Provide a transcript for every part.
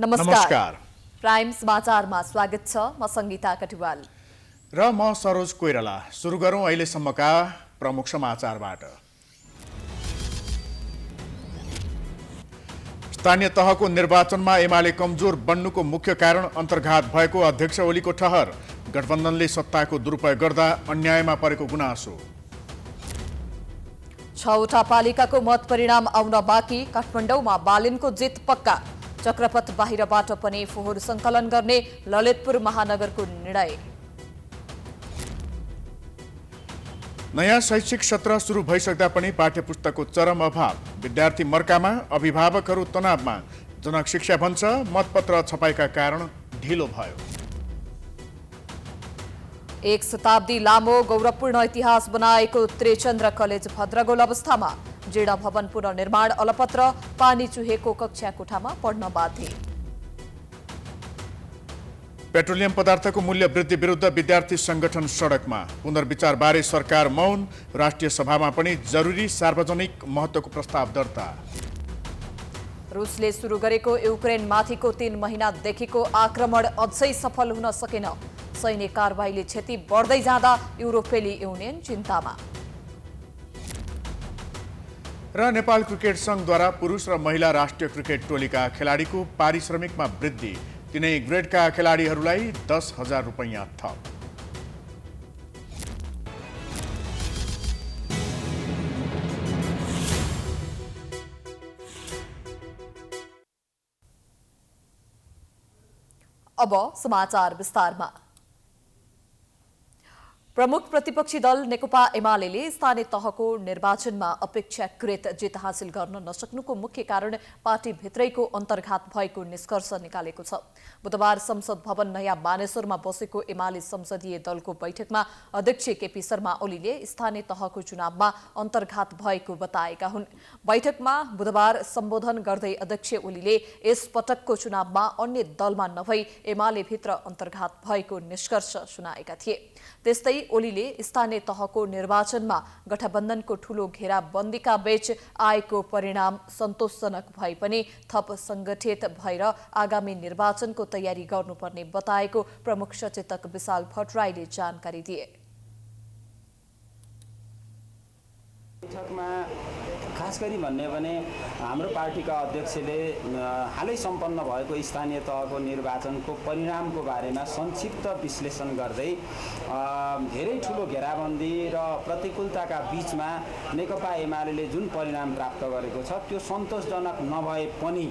नमस्कार। प्राइम समाचारमा स्वागत छ। म संगीता कटुवाल र म सरोज कोइराला। सुरु गरौं अहिलेसम्मका प्रमुख समाचारबाट। स्थानीय तहको निर्वाचनमा एमाले कमजोर बन्नुको मुख्य कारण अन्तर्घात भएको अध्यक्ष ओलीको ठहर। गठबन्धनले सत्ताको दुरुपयोग गर्दा अन्यायमा परेको गुनासो। 6वटा पालिकाको मत परिणाम आउन बाँकी। काठमाडौँमा बालेनको जित पक्का। चक्रपथ बाहिरबाट पनि फोहोर सङ्कलन गर्ने ललितपुर महानगरको निर्णय। नयाँ शैक्षिक सत्र सुरु भइसक्दा पनि पाठ्यपुस्तकको चरम अभाव। विद्यार्थी मर्कामा, अभिभावकहरू तनावमा। जनक शिक्षा भन्छ मतपत्र छपाईका कारण ढिलो भयो। 1 शताब्दी लामो गौरवपूर्ण इतिहास बनाएको त्रिचन्द्र कलेज भद्रगोल अवस्थामा। जीर्ण भवन पुनर्निर्माण अलपत्र। पानी चुहेको कक्षा कोठामा पढ्न बाध्य। पेट्रोलियम पदार्थको मूल्य वृद्धि विरुद्ध विद्यार्थी संगठन सडकमा। पुनर्विचारबारे सरकार मौन। राष्ट्रिय सभामा पनि जरुरी सार्वजनिक महत्त्वको प्रस्ताव दर्ता। रुसले सुरु गरेको युक्रेनमाथिको 3 महिनादेखिको आक्रमण अझै सफल हुन सकेन। सैन्य कारबाहीले क्षति बढ्दै जाँदा युरोपेली युनियन चिन्तामा। र नेपाल क्रिकेट संघद्वारा पुरुष र महिला राष्ट्रिय क्रिकेट टोलीका खेलाडीको पारिश्रमिकमा वृद्धि। तिनै ग्रेडका खेलाडीहरूलाई 10,000 रुपैयाँ थप। अब समाचार विस्तारमा। प्रमुख प्रतिपक्षी दल नेकपा एमालेले स्थानीय तहको निर्वाचनमा अपेक्षाकृत जित हासिल गर्न नसक्नुको मुख्य कारण पार्टीभित्रैको अन्तर्घात भएको निष्कर्ष निकालेको छ। बुधबार संसद भवन नयाँ मानेश्वरमा बसेको एमाले संसदीय दलको बैठकमा अध्यक्ष केपी शर्मा ओलीले स्थानीय तहको चुनावमा अन्तर्घात भएको बताएका हुन्। बैठकमा बुधबार सम्बोधन गर्दै अध्यक्ष ओलीले यस पटकको चुनावमा अन्य दलमा नभई एमालेभित्र अन्तर्घात भएको निष्कर्ष सुनाएका थिए। त्यस्तै ओलीले स्थानीय तहको निर्वाचनमा गठबन्धनको ठूलो घेराबन्दीका बीच आएको परिणाम सन्तोषजनक भए पनि थप संगठित भएर आगामी निर्वाचनको तयारी गर्नुपर्ने बताएको प्रमुख सचेतक विशाल भट्टराईले जानकारी दिए। बैठकमा खास गरी भन्ने भने हाम्रो पार्टीका अध्यक्षले हालै सम्पन्न भएको स्थानीय तहको निर्वाचनको परिणामको बारेमा संक्षिप्त विश्लेषण गर्दै धेरै ठुलो घेराबन्दी र प्रतिकूलताका बीचमा नेकपा एमाले जुन परिणाम प्राप्त गरेको छ त्यो सन्तोषजनक नभए पनि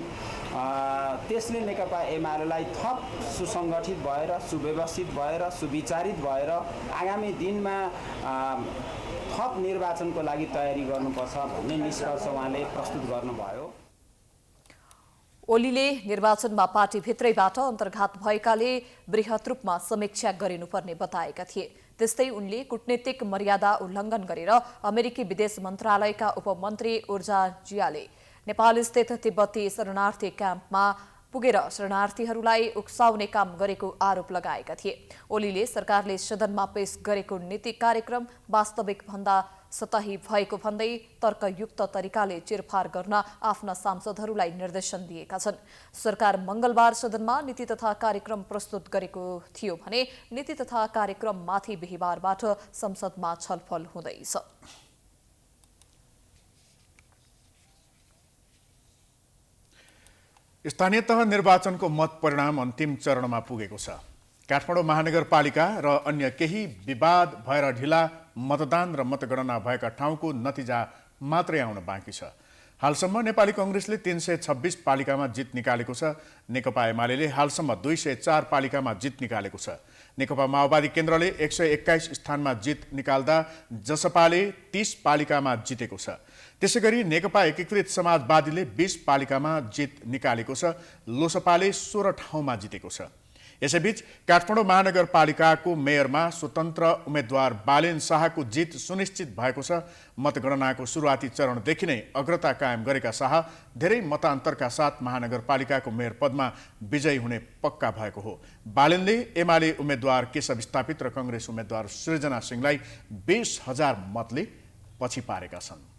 त्यसले नेकपा एमालेलाई थप सुसङ्गठित भएर, सुव्यवस्थित भएर, सुविचारित भएर आगामी दिनमा थप निर्वाचनको लागि तयारी गर्नुपर्छ भन्ने निष्कर्ष उहाँले प्रस्तुत गर्नुभयो। ओलीले निर्वाचनमा पार्टीभित्रैबाट अन्तर्घात भएकाले बृहत रूपमा समीक्षा गरिनुपर्ने बताएका थिए। त्यस्तै उनले कूटनीतिक मर्यादा उल्लङ्घन गरेर अमेरिकी विदेश मन्त्रालयका उपमन्त्री ऊर्जा जियाले नेपालस्थित तिब्बती शरणार्थी क्याम्पमा पुगेर शरणार्थीहरूलाई उक्साउने काम गरेको आरोप लगाएका थिए। ओलीले सरकारले सदनमा पेश गरेको नीति कार्यक्रम वास्तविक भन्दा सतही भएको भन्दै तर्कयुक्त तरिकाले चिरफार गर्न आफ्ना सांसदहरूलाई निर्देशन दिएका छन्। सरकार मंगलबार सदनमा नीति तथा कार्यक्रम प्रस्तुत गरेको थियो भने नीति तथा कार्यक्रममाथि बिहीबारबाट संसदमा छलफल हुँदैछ। स्थानीय तह निर्वाचनको मत परिणाम अन्तिम चरणमा पुगेको छ। काठमाडौँ महानगरपालिका र अन्य केही विवाद भएर ढिला मतदान र मतगणना भएका ठाउँको नतिजा मात्रै आउन बाँकी छ। हालसम्म नेपाली कांग्रेसले 326 पालिकामा जित निकालेको छ। नेकपा एमाले हालसम्म 204 पालिकामा जित निकालेको छ। नेकपा माओवादी केन्द्रले 121 स्थानमा जित निकाल्दा जसपाले 30 पालिकामा जितेको छ। त्यसैगरी नेकपा एकीकृत समाजवादीले 20 पालिकामा जित निकालेको छ। लोसपाले 16 ठाउँमा जितेको छ। यसैबीच काठमाडौँ महानगरपालिकाको मेयरमा स्वतन्त्र उम्मेद्वार बालेन शाहको जित सुनिश्चित भएको छ। मतगणनाको सुरुवाती चरणदेखि नै अग्रता कायम गरेका शाह धेरै मतान्तरका साथ महानगरपालिकाको मेयर पदमा विजयी हुने पक्का भएको हो। बालेनले एमाले उम्मेद्वार केशव स्थापित र कांग्रेस उम्मेद्वार सृजना सिंहलाई 20,000 मतले पछि पारेका छन्।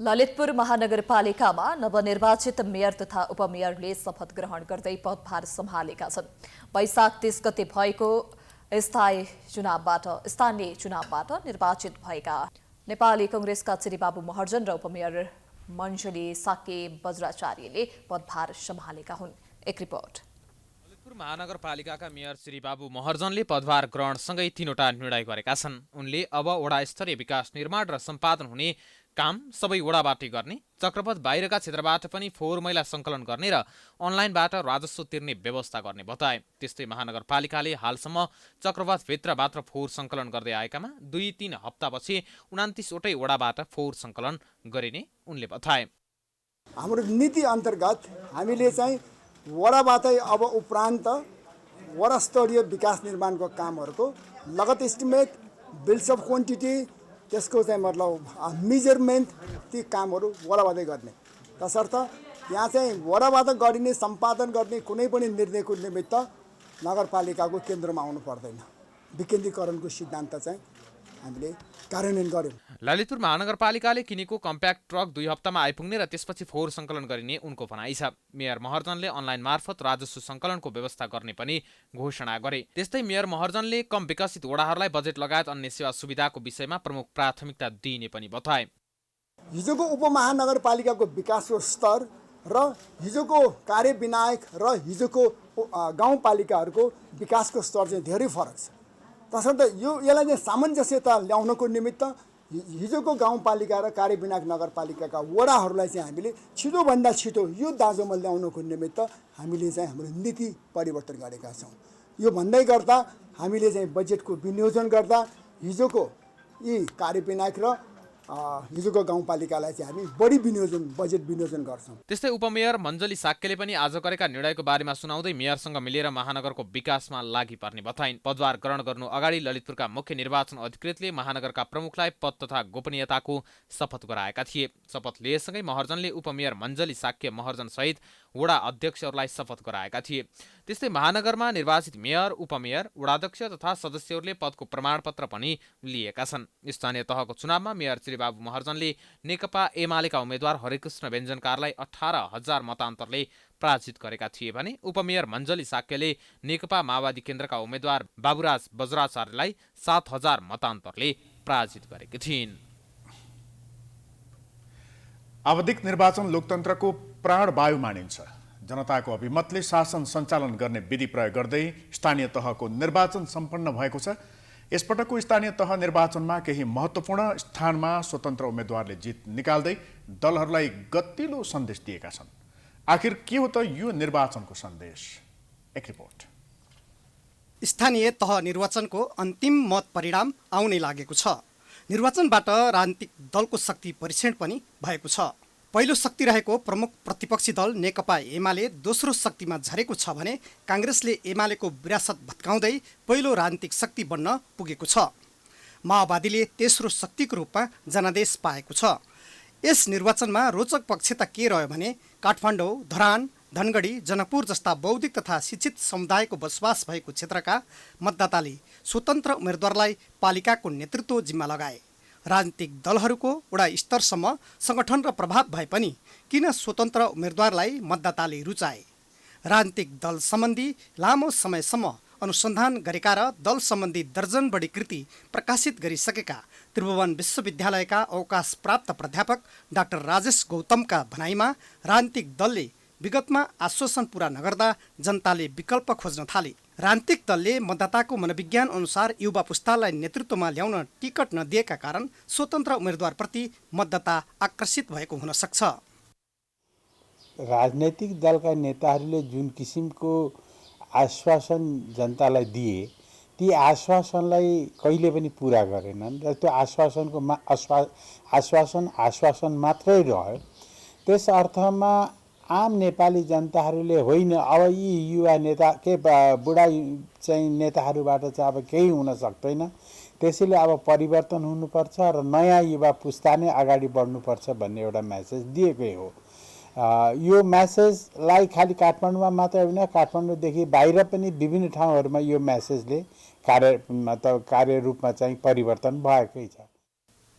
ललितपुर महानगरपालिकामा नवनिर्वाचित मेयर तथा उपमेयरले शपथ ग्रहण गर्दै पदभार सम्हालेका छन्। वैशाख 30 गते भएको स्थानीय चुनावबाट निर्वाचित भएका नेपाली कांग्रेसका श्रीबाबु महर्जन र उपमेयर मञ्जली साके बज्राचार्यले पदभार सम्हालेका हुन्। एक रिपोर्ट। ललितपुर महानगरपालिकाका मेयर श्री बाबु महर्जनले पदभार ग्रहणसँगै 3वटा निर्णय गरेका छन्। उनले अब वडा स्तरीय विकास निर्माण र सम्पादन हुने काम सबै वडाबाटै गर्ने, चक्रपथ बाहिरका क्षेत्रबाट पनि फोहोर मैला सङ्कलन गर्ने र अनलाइनबाट राजस्व तिर्ने व्यवस्था गर्ने बताए। त्यस्तै महानगरपालिकाले हालसम्म चक्रपथ भित्रबाट फोहोर सङ्कलन गर्दै आएकामा 2-3 हप्तापछि 29वटै वडाबाट फोहोर सङ्कलन गरिने उनले बताए। हाम्रो नीति अन्तर्गत हामीले चाहिँ वडाबाटै अब उपरान्त वडा स्तरीय विकास निर्माणको कामहरूको लगत एस्टिमेट, बिल्स अफ क्वान्टिटी, त्यसको चाहिँ मतलब मेजरमेन्ट, ती कामहरू वडाबाटै गर्ने। तसर्थ यहाँ चाहिँ वडाबाट गरिने सम्पादन गर्ने कुनै पनि निर्णयको निमित्त नगरपालिकाको केन्द्रमा आउनु पर्दैन। विकेन्द्रीकरणको सिद्धान्त चाहिँ हामीले कार्यान्वयन गर्यौँ। ललितपुर महानगरपालिकाले किनेको कम्प्याक्ट ट्रक 2 हप्तामा आइपुग्ने र त्यसपछि फोहोर सङ्कलन गरिने उनको भनाइ छ। मेयर महर्जनले अनलाइन मार्फत राजस्व सङ्कलनको व्यवस्था गर्ने पनि घोषणा गरे। त्यस्तै मेयर महर्जनले कम विकसित वडाहरूलाई बजेट लगायत अन्य सेवा सुविधाको विषयमा प्रमुख प्राथमिकता दिइने पनि बताए। हिजोको उपमहानगरपालिकाको विकासको स्तर र हिजोको कार्यविनायक र हिजोको गाउँपालिकाहरूको विकासको स्तर चाहिँ धेरै फरक छ। तसर्थ यसलाई चाहिँ सामञ्जस्यता ल्याउनको निमित्त हिजोको गाउँपालिका र कार्यविनायक नगरपालिकाका वडाहरूलाई चाहिँ हामीले छिटोभन्दा छिटो यो दाँजोमा ल्याउनको निमित्त हामीले चाहिँ हाम्रो नीति परिवर्तन गरेका छौँ। यो भन्दै गर्दा हामीले चाहिँ बजेटको विनियोजन गर्दा हिजोको यी कार्यविनायक र हिजोको गाउँपालिकालाई चाहिँ हामी बढी बजेट विनियोजन गर्छौँ। त्यस्तै उपमेयर मञ्जली साक्यले पनि आज गरेका निर्णयको बारेमा सुनाउँदै मेयरसँग मिलेर महानगरको विकासमा लागि पर्ने बताइन्। पदभार ग्रहण गर्नु अगाडि ललितपुरका मुख्य निर्वाचन अधिकृतले महानगरका प्रमुखलाई पद तथा गोपनीयताको शपथ गराएका थिए। शपथ लिएसँगै महर्जनले उपमेयर मञ्जली साक्य महर्जन सहित वडा अध्यक्षहरूलाई शपथ गराएका थिए। त्यस्तै महानगरमा निर्वाचित मेयर, उपमेयर, वडाध्यक्ष तथा सदस्यहरूले पदको प्रमाणपत्र पनि लिएका छन्। स्थानीय तहको चुनावमा मेयर श्री बाबु महर्जनले नेकपा एमालेका उम्मेद्वार हरिकृष्ण व्यञ्जनकारलाई 18,000 मतान्तरले पराजित गरेका थिए भने उपमेयर मञ्जली साक्यले नेकपा माओवादी केन्द्रका उम्मेद्वार बाबुराज बज्राचार्यलाई 7,000 मतान्तरले पराजित गरेकी थिइन्। आवधिक निर्वाचन लोकतन्त्रको प्राणवायु मानिन्छ। जनताको अभिमतले शासन सञ्चालन गर्ने विधि प्रयोग गर्दै स्थानीय तहको निर्वाचन सम्पन्न भएको छ। यसपटकको स्थानीय तह निर्वाचनमा केही महत्त्वपूर्ण स्थानमा स्वतन्त्र उम्मेद्वारले जित निकाल्दै दलहरूलाई गतिलो सन्देश दिएका छन्। आखिर के हो त यो निर्वाचनको सन्देश? एक रिपोर्ट। स्थानीय तह निर्वाचनको अन्तिम मत परिणाम आउनै लागेको छ। निर्वाचनबाट राजनीतिक दलको शक्ति परीक्षण पनि भएको छ। पहिलो शक्ति रहेको प्रमुख प्रतिपक्षी दल नेकपा एमाले दोस्रो शक्तिमा झरेको छ भने काङ्ग्रेसले एमालेको विरासत भत्काउँदै पहिलो राजनीतिक शक्ति बन्न पुगेको छ। माओवादीले तेस्रो शक्तिको रूपमा जनादेश पाएको छ। यस निर्वाचनमा रोचक पक्ष त के रह्यो भने काठमाडौँ, धरान, धनगढी, जनकपुर जस्ता बौद्धिक तथा शिक्षित समुदायको बसोबास भएको क्षेत्रका मतदाताले स्वतन्त्र उम्मेद्वारलाई पालिकाको नेतृत्व जिम्मा लगाए। राजनीतिक दलहरूको वडा स्तरसम्म सङ्गठन र प्रभाव भए पनि किन स्वतन्त्र उम्मेद्वारलाई मतदाताले रुचाए? राजनीतिक दल सम्बन्धी लामो समयसम्म अनुसन्धान गरेका र दल सम्बन्धी दर्जन बढी कृति प्रकाशित गरिसकेका त्रिभुवन विश्वविद्यालयका अवकाश प्राप्त प्राध्यापक डाक्टर राजेश गौतमका भनाइमा राजनीतिक दलले विगतमा आश्वासन पूरा नगर्दा जनताले विकल्प खोज्न थाले। राजनीतिक दलले मतदाताको मनोविज्ञान अनुसार युवा पुस्तालाई नेतृत्वमा ल्याउन टिकट नदिएका कारण स्वतन्त्र उम्मेद्वारप्रति मतदाता आकर्षित भएको हुन सक्छ। राजनैतिक दलका नेताहरूले जुन किसिमको आश्वासन जनतालाई दिए ती आश्वासनलाई कहिले पनि पूरा गरेनन् र त्यो आश्वासन मात्रै रह्यो। त्यस अर्थमा आम नेपाली जनताहरूले होइन अब यी युवा नेता बुढा चाहिँ नेताहरूबाट चाहिँ अब केही हुन सक्दैन, त्यसैले अब परिवर्तन हुनुपर्छ र नयाँ युवा पुस्ता नै अगाडि बढ्नुपर्छ भन्ने एउटा मेसेज दिएकै हो। यो मेसेजलाई खालि काठमाडौँमा मात्रै होइन, काठमाडौँदेखि बाहिर पनि विभिन्न ठाउँहरूमा यो मेसेजले कार्य रूपमा चाहिँ परिवर्तन भएकै छ।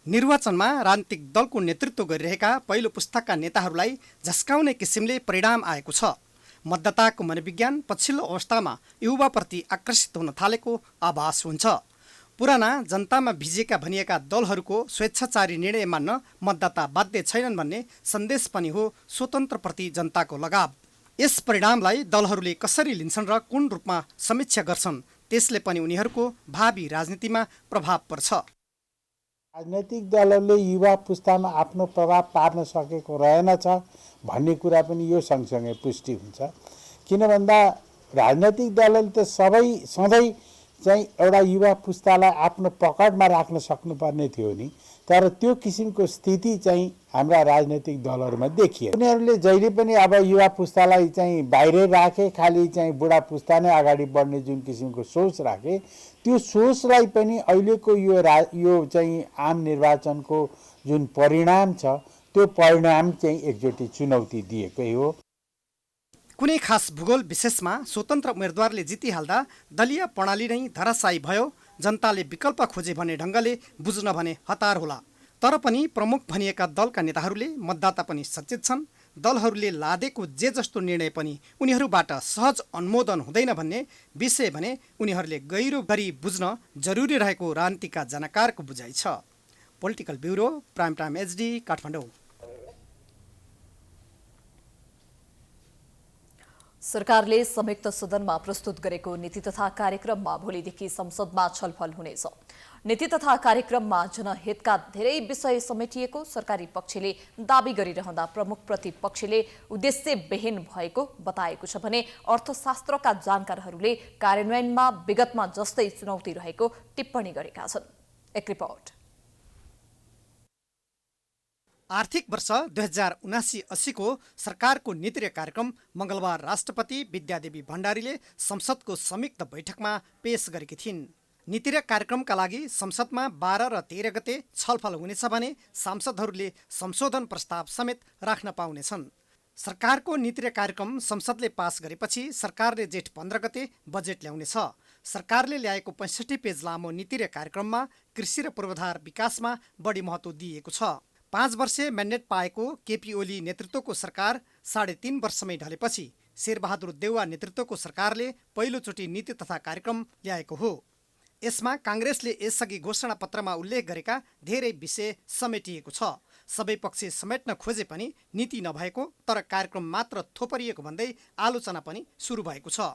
निर्वाचनमा राजनीतिक दलको नेतृत्व गरिरहेका पहिलो पुस्ताका नेताहरूलाई झस्काउने किसिमले परिणाम आएको छ। मतदाताको मनोविज्ञान पछिल्लो अवस्थामा युवाप्रति आकर्षित हुन थालेको आभास हुन्छ। पुराना जनतामा भिजेका भनिएका दलहरूको स्वेच्छाचारी निर्णय मान्न मतदाता बाध्य छैनन् भन्ने सन्देश पनि हो स्वतन्त्रप्रति जनताको लगाव। यस परिणामलाई दलहरूले कसरी लिन्छन् र कुन रूपमा समीक्षा गर्छन् त्यसले पनि उनीहरूको भावी राजनीतिमा प्रभाव पर्छ। राजनैतिक दलहरूले युवा पुस्तामा आफ्नो प्रभाव पार्न सकेको रहेनछ भन्ने कुरा पनि यो सँगसँगै पुष्टि हुन्छ। किन भन्दा राजनैतिक दलले त सधैँ चाहिँ एउटा युवा पुस्तालाई आफ्नो पकडमा राख्न सक्नुपर्ने थियो नि, तर त्यो किसिमको स्थिति चाहिँ हाम्रा राजनैतिक दलहरूमा देखियो। उनीहरूले जहिले पनि अब युवा पुस्तालाई चाहिँ बाहिरै राखे, खालि चाहिँ बुढा पुस्ता नै अगाडि बढ्ने जुन किसिमको सोच राखे, त्यो सोचलाई पनि अहिलेको यो चाहिँ आम निर्वाचनको जुन परिणाम छ त्यो परिणाम चाहिँ एकचोटि चुनौती दिएकै हो। कुनै खास भूगोल विशेषमा स्वतन्त्र उम्मेदवारले जितिहाल्दा दलीय प्रणाली नै धराशायी भयो, जनताले विकल्प खोजे भन्ने ढङ्गले बुझ्न भने हतार होला। तर पनि प्रमुख भनिएका दलका नेताहरूले मतदाता पनि सचेत छन्। दलहरूले लादेको जे जस्तो निर्णय पनि उनीहरूबाट सहज अनुमोदन हुँदैन भन्ने विषय भने उनीहरूले गहिरो गरी बुझ्न जरुरी रहेको राजनीतिका जानकारको बुझाइ छ। Political bureau, prime time HD, Kathmandu. सरकारले संयुक्त सदनमा प्रस्तुत गरेको नीति तथा कार्यक्रममा भोलिदेखि संसदमा छलफल हुनेछ। नीति तथा कार्यक्रममा जनहितका धेरै विषय समेटिएको सरकारी पक्षले दाबी गरिरहँदा प्रमुख प्रतिपक्षले उद्देश्यविहीन भएको बताएको छ भने अर्थशास्त्रका जानकारहरूले कार्यान्वयनमा विगतमा जस्तै चुनौती रहेको टिप्पणी गरेका छन्। एक रिपोर्ट। आर्थिक वर्ष 2079-80 को सरकारको नीति कार्यक्रम मंगलबार राष्ट्रपति विद्यादेवी भण्डारीले संसदको संयुक्त बैठकमा पेश गरेकी थिइन्। नीति कार्यक्रमका लागि संसदमा 12 र 13 गते छलफल हुनेछ भने सांसदहरूले संशोधन प्रस्ताव समेत राख्न पाउनेछन्। सरकारको नीति कार्यक्रम संसदले पास गरेपछि सरकारले जेठ 15 गते बजेट ल्याउनेछ। सरकारले ल्याएको 65 पेज लामो नीति कार्यक्रममा कृषि र पूर्वाधार विकासमा बढी महत्त्व दिइएको छ। 5 वर्षे म्यान्डेट पाएको केपी ओली नेतृत्वको सरकार 3.5 वर्षमै ढलेपछि शेरबहादुर देउवा नेतृत्वको सरकारले पहिलोचोटि नीति तथा कार्यक्रम ल्याएको हो। यसमा काङ्ग्रेसले यसअघि घोषणा पत्रमा उल्लेख गरेका धेरै विषय समेटिएको छ। सबै पक्ष समेट्न खोजे पनि नीति नभएको तर कार्यक्रम मात्र थोपरिएको भन्दै आलोचना पनि सुरु भएको छ।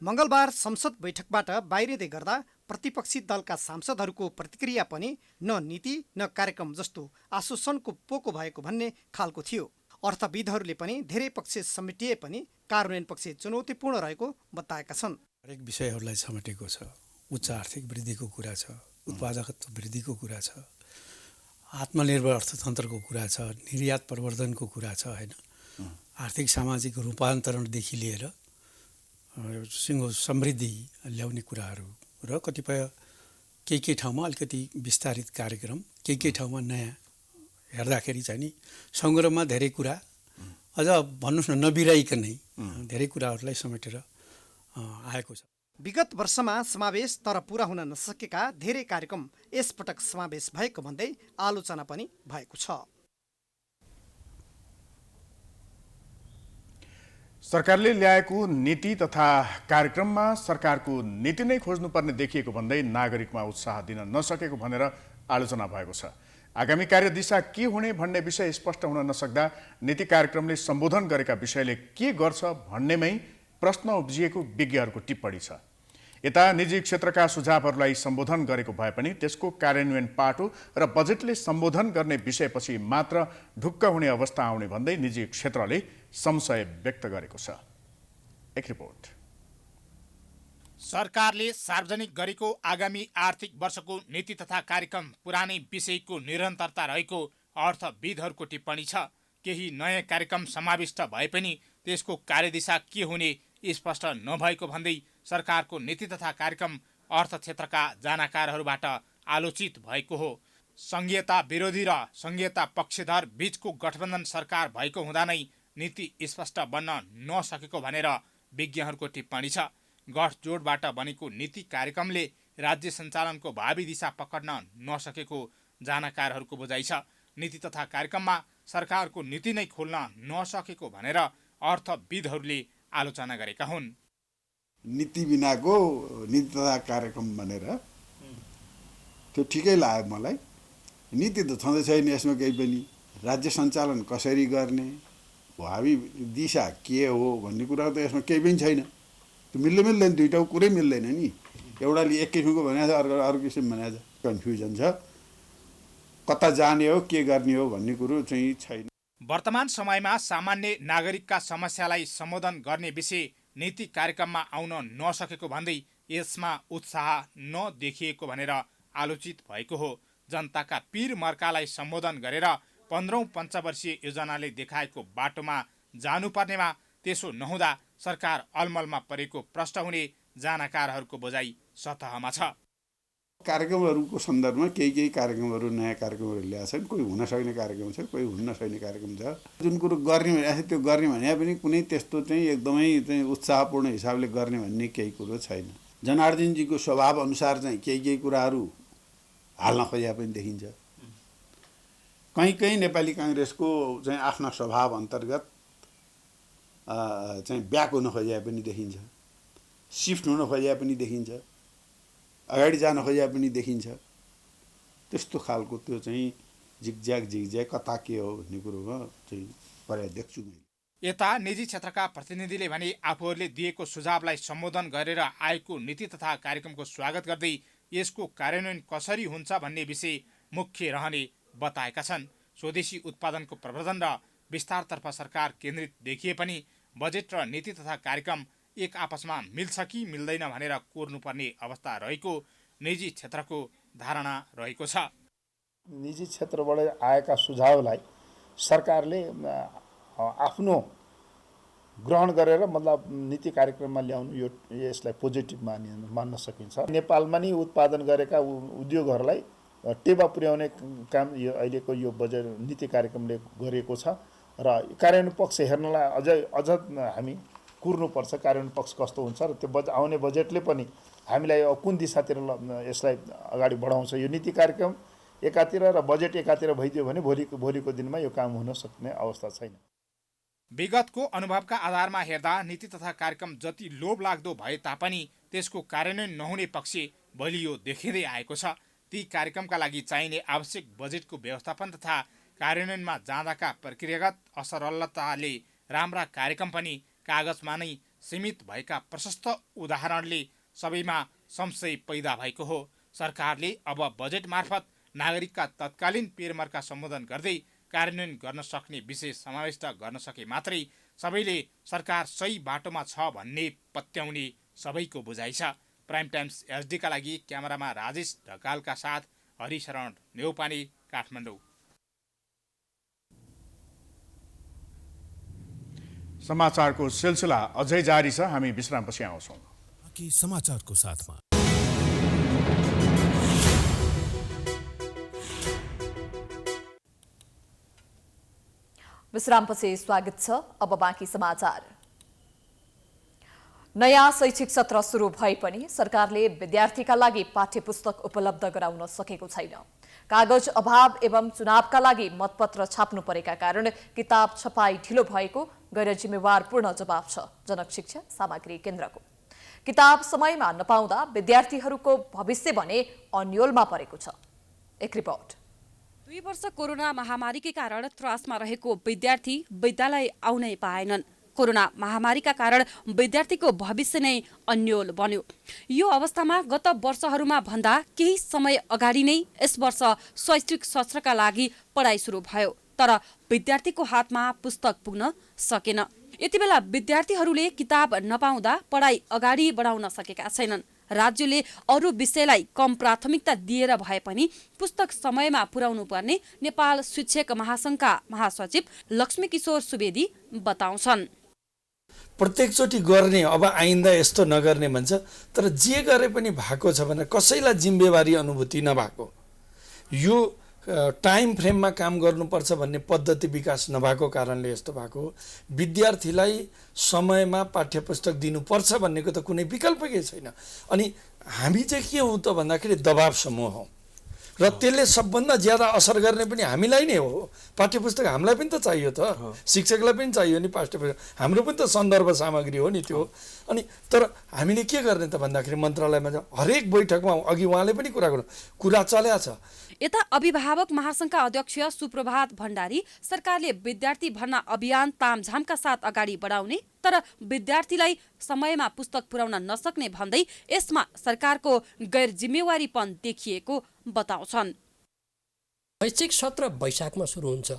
मंगलबार संसद बैठकबाट बाहिरिँदै गर्दा प्रतिपक्षी दलका सांसदहरूको प्रतिक्रिया पनि न नीति न कार्यक्रम जस्तो आश्वासनको पोको भएको भन्ने खालको थियो। अर्थविदहरूले पनि धेरै पक्ष समेटिए पनि कार्यान्वयन पक्ष चुनौतीपूर्ण रहेको बताएका छन्। हरेक विषयहरूलाई समेटेको छ। उच्च आर्थिक वृद्धिको कुरा छ, उत्पादकत्व वृद्धिको कुरा छ, आत्मनिर्भर अर्थतन्त्रको कुरा छ, निर्यात प्रवर्धनको कुरा छ, हैन, आर्थिक सामाजिक रूपान्तरणदेखि लिएर सिंह समृद्धि ल्याउने कुराहरू र कतिपय केही ठाउँमा अलिकति विस्तारित कार्यक्रम, केही ठाउँमा नयाँ हेर्दाखेरि चाहिँ नि सङ्ग्रहमा धेरै कुरा अझ भन्नुहोस् न नबिराइकनै धेरै कुराहरूलाई समेटेर आएको छ। विगत वर्षमा समावेश तर पूरा हुन नसकेका धेरै कार्यक्रम यसपटक समावेश भएको भन्दै आलोचना पनि भएको छ। सरकारले ल्याएको नीति तथा कार्यक्रममा सरकारको नीति नै खोज्नुपर्ने देखिएको भन्दै नागरिकमा उत्साह दिन नसकेको भनेर आलोचना भएको छ। आगामी कार्यदिशा के हुने भन्ने विषय स्पष्ट हुन नसक्दा नीति कार्यक्रमले सम्बोधन गरेका विषयले के गर्छ भन्नेमै प्रश्न उब्जिएको विज्ञहरूको टिप्पणी छ। यता निजी क्षेत्रका सुझावहरूलाई सम्बोधन गरेको भए पनि त्यसको कार्यान्वयन पाटो र बजेटले सम्बोधन गर्ने विषयपछि मात्र ढुक्क हुने अवस्था आउने भन्दै निजी क्षेत्रले संशय व्यक्त गरेको छ। एक रिपोर्ट। सरकारले सार्वजनिक गरेको आगामी आर्थिक वर्षको नीति तथा कार्यक्रम पुरानै विषयको निरन्तरता रहेको अर्थविदहरूको टिप्पणी छ। केही नयाँ कार्यक्रम समाविष्ट भए पनि त्यसको कार्यदिशा के हुने स्पष्ट नभएको भन्दै सरकारको नीति तथा कार्यक्रम अर्थ क्षेत्रका जानकारहरूबाट आलोचित भएको हो। संघीयता विरोधी र संघीयता पक्षधर बीचको गठबन्धन सरकार भएको हुँदा नै नीति स्पष्ट बन्न नसकेको भनेर विज्ञहरूको टिप्पणी छ। गठजोडबाट बनेको नीति कार्यक्रमले राज्य सञ्चालनको भावी दिशा पकड्न नसकेको जानकारहरूको बुझाइ छ। नीति तथा कार्यक्रममा सरकारको नीति नै खोल्न नसकेको भनेर अर्थविदहरूले आलोचना गरेका हुन्। नीति बिनाको नीति तथा कार्यक्रम भनेर त्यो ठिकै लाग्यो मलाई। नीति त छँदै छैन यसमा केही पनि। राज्य सञ्चालन कसरी गर्ने, भावी दिशा के हो भन्ने कुरा त यसमा केही पनि छैन। त्यो मिल्दैन, दुईटाको कुरै मिल्दैन नि। एउटाले एक किसिमको भनेको छ, अर्को अर्को किसिम भनेको छ। कन्फ्युजन छ, कता जाने हो के गर्ने हो भन्ने कुरो चाहिँ छैन। वर्तमान समयमा सामान्य नागरिकका समस्यालाई सम्बोधन गर्ने विषय नीति कार्यक्रममा आउन नसकेको भन्दै यसमा उत्साह नदेखिएको भनेर आलोचित भएको हो। जनताका पीर मर्कालाई सम्बोधन गरेर 15औं पञ्चवर्षीय योजनाले देखाएको बाटोमा जानुपर्नेमा त्यसो नहुँदा सरकार अलमलमा परेको प्रश्न हुने जानकारहरूको बुझाइ सतहमा छ। कार्यक्रमहरूको सन्दर्भमा केही कार्यक्रमहरू नयाँ कार्यक्रमहरू ल्याएको छन्। कोही हुन सक्ने कार्यक्रम छ, कोही हुन नसक्ने कार्यक्रम छ। जुन कुरो गर्ने भने त्यो गर्ने भने पनि कुनै त्यस्तो चाहिँ एकदमै चाहिँ उत्साहपूर्ण हिसाबले गर्ने भन्ने केही कुरो छैन। जनार्दनजीको स्वभाव अनुसार चाहिँ केही कुराहरू हाल्न खोजेको पनि देखिन्छ। कहीँ नेपाली काङ्ग्रेसको चाहिँ आफ्ना स्वभाव अन्तर्गत चाहिँ ब्याक हुन खोजेको पनि देखिन्छ, सिफ्ट हुन खोजेको पनि देखिन्छ, अगाडि जान खोजेको पनि देखिन्छ। त्यस्तो खालको त्यो चाहिँ झिकझ्याक कता के हो भन्ने कुरोमा चाहिँ पर्या देख्छु मैले। यता निजी क्षेत्रका प्रतिनिधिले भने आफूहरूले दिएको सुझावलाई सम्बोधन गरेर आएको नीति तथा कार्यक्रमको स्वागत गर्दै यसको कार्यान्वयन कसरी हुन्छ भन्ने विषय मुख्य रहने बताएका छन्। स्वदेशी उत्पादनको प्रवर्धन र विस्तारतर्फ सरकार केन्द्रित देखिए पनि बजेट र नीति तथा कार्यक्रम एक आपसमा मिल्छ कि मिल्दैन भनेर कोर्नुपर्ने अवस्था रहेको निजी क्षेत्रको धारणा रहेको छ। निजी क्षेत्रबाट आएका सुझावलाई सरकारले आफ्नो ग्रहण गरेर मतलब नीति कार्यक्रममा ल्याउनु यसलाई पोजिटिभ मान्न सकिन्छ। नेपालमा नि उत्पादन गरेका उद्योगहरूलाई टेवा पुर्याउने काम यो अहिलेको यो बजेट नीति कार्यक्रमले गरेको छ र कार्यान्वयन पक्ष हेर्नलाई अझ हामी कुर्नुपर्छ। कार्यान्वयन पक्ष कस्तो हुन्छ र त्यो आउने बजेटले पनि हामीलाई कुन दिशातिर यसलाई अगाडि बढाउँछ। यो नीति कार्यक्रम एकातिर र बजेट एकातिर भइदियो भने भोलिको दिनमा यो काम हुन सक्ने अवस्था छैन। विगतको अनुभवका आधारमा हेर्दा नीति तथा कार्यक्रम जति लोभलाग्दो भए तापनि त्यसको कार्यान्वयन नहुने पक्ष बलियो देखिँदै आएको छ। ती कार्यक्रमका लागि चाहिने आवश्यक बजेटको व्यवस्थापन तथा कार्यान्वयनमा जाँदाका प्रक्रियागत असरलताले राम्रा कार्यक्रम पनि कागजमा नै सीमित भएका प्रशस्त उदाहरणले सबैमा संशय पैदा भएको हो। सरकारले अब बजेट मार्फत नागरिकका तत्कालीन पेरमर्का सम्बोधन गर्दै कार्यान्वयन गर्न सक्ने विषय समाविष्ट गर्न सके मात्रै सबैले सरकार सही बाटोमा छ भन्ने पत्याउने सबैको बुझाइ छ। प्राइम टाइम्स एचडीका लागि क्यामेरामा राजेश ढकालका साथ हरिशरण नेउपाने, काठमाडौँ। समाचारको सिलसिला अझै जारी छ। हामी विश्रामपछि आउँछौँ। समाचारको साथमा विश्रामपछि स्वागत छ। अब बाँकी समाचार। नयाँ शैक्षिक सत्र सुरु भए पनि सरकारले विद्यार्थीका लागि पाठ्यपुस्तक उपलब्ध गराउन सकेको छैन। कागज अभाव एवं चुनावका लागि मतपत्र छाप्नु परेका कारण किताब छपाई ढिलो भएको गैर जिम्मेवारपूर्ण जवाब छ जनक शिक्षा सामग्री केन्द्रको। किताब समयमा नपाउँदा विद्यार्थीहरूको भविष्य भने अन्योलमा परेको छ। एक रिपोर्ट। 2 वर्ष कोरोना महामारीकै कारण त्रासमा रहेको विद्यार्थी विद्यालय आउनै पाएनन्। कोरोना महामारीका कारण विद्यार्थीको भविष्य नै अन्योल बन्यो। यो अवस्थामा गत वर्षहरूमा भन्दा केही समय अगाडि नै यस वर्ष शैक्षिक सत्रका लागि पढाइ सुरु भयो, तर विद्यार्थीको हातमा पुस्तक पुग्न सकेन। यति बेला विद्यार्थीहरूले किताब नपाउँदा पढाइ अगाडि बढाउन सकेका छैनन्। राज्यले अरू विषयलाई कम प्राथमिकता दिएर भए पनि पुस्तक समयमा पुर्याउनु पर्ने नेपाल शिक्षक महासंघका महासचिव लक्ष्मी किशोर सुवेदी बताउँछन्। प्रत्येकचोटि गर्ने, अब आइन्दा यस्तो नगर्ने भन्छ, तर जे गरे पनि भएको छ भने कसैलाई जिम्मेवारी अनुभूति नभएको, यो टाइम फ्रेममा काम गर्नुपर्छ भन्ने पद्धति विकास नभएको कारणले यस्तो भएको। विद्यार्थीलाई समयमा पाठ्यपुस्तक दिनुपर्छ भन्नेको त कुनै विकल्पकै छैन। अनि हामी चाहिँ के हौँ त भन्दाखेरि दबाब समूह हौँ र र त्यसले सबभन्दा ज्यादा असर गर्ने पनि हामीलाई नै हो। पाठ्यपुस्तक हामीलाई पनि त चाहियो त, शिक्षकलाई पनि चाहियो नि पाठ्यपुस्तक, हाम्रो पनि त सन्दर्भ सामग्री हो नि त्यो। अनि तर हामीले के गर्ने त भन्दाखेरि मन्त्रालयमा हरेक बैठकमा अघि उहाँले पनि कुरा चल्या छ। यता अभिभावक महासङ्घका अध्यक्ष सुप्रभात भण्डारी सरकारले विद्यार्थी भर्ना अभियान तामझामका साथ अगाडि बढाउने तर विद्यार्थीलाई समयमा पुस्तक पुर्याउन नसक्ने भन्दै यसमा सरकारको गैर जिम्मेवारीपन देखिएको बताउँछन्। शैक्षिक सत्र वैशाखमा सुरु हुन्छ,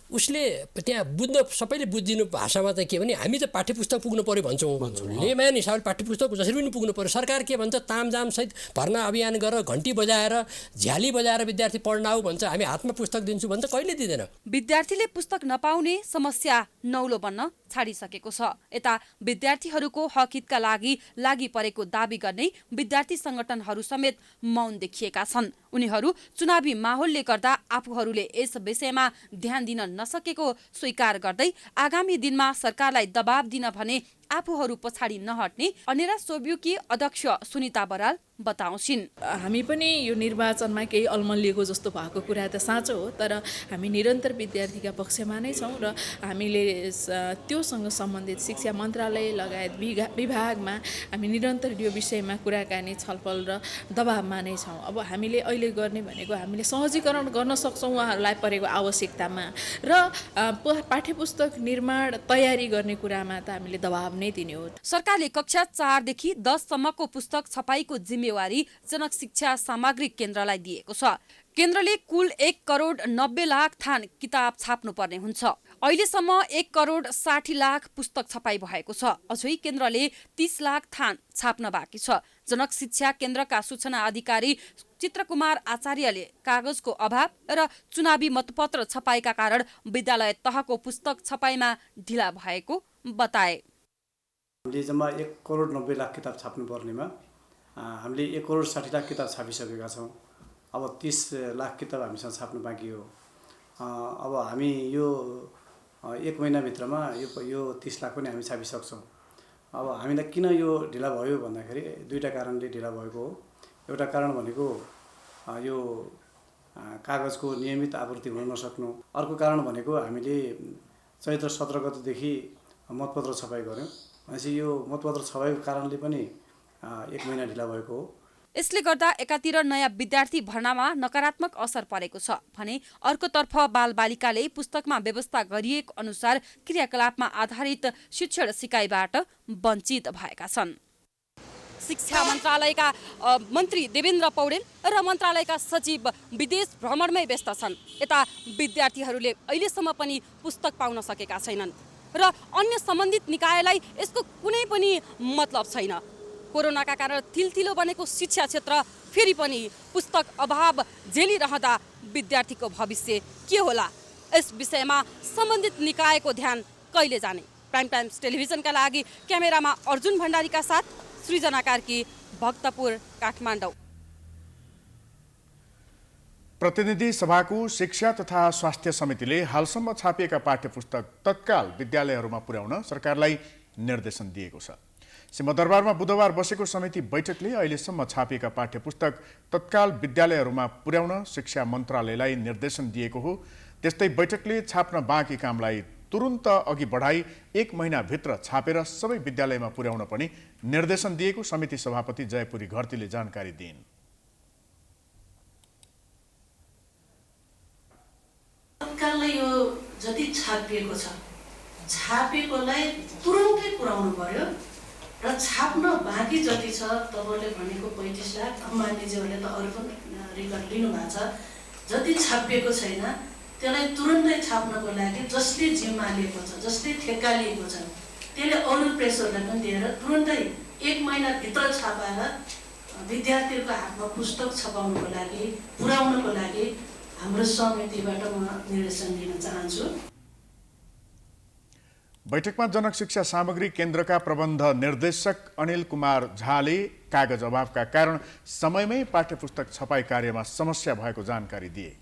उसले त्यहाँ सबैले बुझिदिनु भाषामा त के भने हामी त पाठ्यपुस्तक पुग्नु पर्यो भन्छौँ, लेम्यान हिसाबले पाठ्यपुस्तक जसरी पनि पुग्नु पर्यो। सरकार के भन्छ, तामझामसहित भर्ना अभियान गरेर घन्टी बजाएर झ्याली बजाएर विद्यार्थी पढ्न आऊ भन्छ, हामी हातमा पुस्तक दिन्छु भन्छ, कहिले दिँदैन। विद्यार्थीले पुस्तक नपाउने समस्या नौलो बन्न छाडिसकेको छ। यता विद्यार्थीहरूको हक हितका लागि परेको दाबी गर्ने विद्यार्थी संगठनहरू समेत मौन देखिएका छन्। उनीहरू चुनावी माहौलले गर्दा आफूहरूले यस विषयमा ध्यान दिन नसकेको स्वीकार गर्दै आगामी दिनमा सरकारलाई दबाब दिन भने आफूहरू पछाडि नहट्ने अनेरा सोब्युकी अध्यक्ष सुनिता बराल बताउँछिन्। हामी पनि यो निर्वाचनमा केही अल्मलिएको जस्तो भएको कुरा त साँचो हो, तर हामी निरन्तर विद्यार्थीका पक्षमा नै छौँ र हामीले त्योसँग सम्बन्धित शिक्षा मन्त्रालय लगायत विभागमा हामी निरन्तर यो विषयमा कुराकानी छलफल र दबाबमा नै छौँ। अब हामीले अहिले गर्ने भनेको हामीले सहजीकरण गर्न सक्छौँ उहाँहरूलाई परेको आवश्यकतामा, र पाठ्यपुस्तक निर्माण तयारी गर्ने कुरामा त हामीले दबाब नै दिने हो। सरकारले कक्षा 4 देखि 10 सम्मको पुस्तक छपाईको जिम्मेवारी जनक शिक्षा सामग्री केन्द्रलाई दिएको छ। केन्द्रले कुल 1 करोड 90 लाख थान किताब छाप्नुपर्ने हुन्छ। अहिलेसम्म 1 करोड 60 लाख पुस्तक छपाई भएको छ। अझै केन्द्रले 30 लाख थान छाप्न बाँकी छ। जनक शिक्षा केन्द्रका सूचना अधिकारी चित्रकुमार आचार्यले कागजको अभाव र चुनावी मतपत्र छपाईका कारण विद्यालय तहको पुस्तक छपाईमा ढिला भएको बताए। हामीले जम्मा 1 करोड 90 लाख किताब छाप्नु पर्नेमा हामीले 1 करोड 60 लाख किताब छापिसकेका छौँ। अब 30 लाख किताब हामीसँग छाप्नु बाँकी हो। अब हामी यो 1 महिनाभित्रमा यो 30 लाख पनि हामी छापिसक्छौँ। अब हामीलाई किन यो ढिला भयो भन्दाखेरि दुईवटा कारणले ढिला भएको हो। एउटा कारण भनेको यो कागजको नियमित आपूर्ति हुन नसक्नु, अर्को कारण भनेको हामीले चैत्र 17 गतेदेखि मतपत्र छपाई गऱ्यौँ, भनेपछि यो मतपत्र छपाईको कारणले पनि 1 महिना ढिला भएको हो। यसले गर्दा एकातिर नयाँ विद्यार्थी भर्नामा नकारात्मक असर परेको छ भने अर्कोतर्फ बालबालिकाले पुस्तकमा व्यवस्था गरिएको अनुसार क्रियाकलापमा आधारित शिक्षण सिकाइबाट वञ्चित भएका छन्। शिक्षा मन्त्रालयका मन्त्री देवेन्द्र पौडेल र मन्त्रालयका सचिव विदेश भ्रमणमै व्यस्त छन्। यता विद्यार्थीहरूले अहिलेसम्म पनि पुस्तक पाउन सकेका छैनन् र अन्य सम्बन्धित निकायलाई यसको कुनै पनि मतलब छैन। कोरोनाका कारण थिलथिलो बनेको शिक्षा क्षेत्र फेरि पनि पुस्तक अभाव झेलिरहँदा विद्यार्थीको भविष्य के होला, यस विषयमा सम्बन्धित निकायको ध्यान कहिले जाने। प्राइम टाइम्स टेलिभिजनका लागि क्यामेरामा अर्जुन भण्डारीका साथ सृजना कार्की, भक्तपुर, काठमाडौँ। प्रतिनिधि सभाको शिक्षा तथा स्वास्थ्य समितिले हालसम्म छापिएका पाठ्यपुस्तक तत्काल विद्यालयहरूमा पुर्याउन सरकारलाई निर्देशन दिएको छ। सिंहदरबारमा बुधबार बसेको समिति बैठकले अहिलेसम्म छापिएका पाठ्यपुस्तक तत्काल विद्यालयहरूमा पुर्याउन शिक्षा मन्त्रालयलाई निर्देशन दिएको हो। त्यस्तै बैठकले छाप्न बाँकी कामलाई तुरुन्त अघि बढाई 1 महिनाभित्र छापेर सबै विद्यालयमा पुर्याउन पनि निर्देशन दिएको समिति सभापति जयपुरी घरतीले जानकारी दिइन्। तत्काललाई यो जति छापिएको छ छापेकोलाई तुरुन्तै पुर्याउनु पर्यो र छाप्न बाँकी जति छ तपाईँले भनेको 35 लाख, अम्बानीजीहरूले त अरू पनि रेकर्ड लिनुभएको छ, जति छापिएको छैन त्यसलाई तुरुन्तै छाप्नको लागि जसले जिम्मा लिएको छ, जसले ठेक्का लिएको छ, त्यसले अरू प्रेसरलाई पनि दिएर तुरुन्तै 1 महिनाभित्र छापाएर विद्यार्थीहरूको हातमा पुस्तक छपाउनको लागि पुर्याउनको लागि हाम्रो समितिबाट म निर्देशन दिन चाहन्छु। बैठकमा जनक शिक्षा सामग्री केन्द्रका प्रबन्ध निर्देशक अनिल कुमार झाले कागज अभावका कारण समयमै पाठ्यपुस्तक छपाई कार्यमा समस्या भएको जानकारी दिए।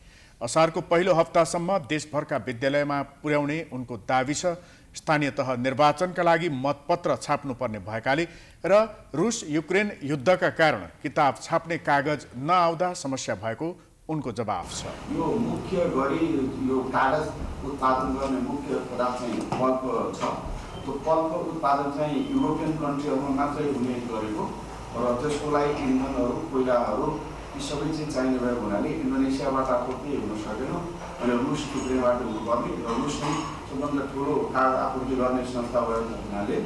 असारको पहिलो हप्तासम्म देशभरका विद्यालयमा पुर्याउने उनको दाबी छ। स्थानीय तह निर्वाचनका लागि मतपत्र छाप्नुपर्ने भएकाले र रुस युक्रेन युद्धका कारण किताब छाप्ने कागज नआउँदा समस्या भएको उनको जवाफ छ। यो मुख्य गरी यो कागज उत्पादन गर्ने मुख्य पदार्थ चाहिँ पल्प छ। त्यो पल्पको उत्पादन चाहिँ युरोपियन कन्ट्रीहरूमा मात्रै हुने गरेको र त्यसको लागि इन्धनहरू कोइलाहरू यी सबै चाहिँ चाहिने भएको हुनाले इन्डोनेसियाबाट आपूर्ति हुन सकेन अनि रुस टुक्रेबाट हुनुपर्ने र रुस चाहिँ सबभन्दा ठुलो कागज आपूर्ति गर्ने संस्था भएको हुनाले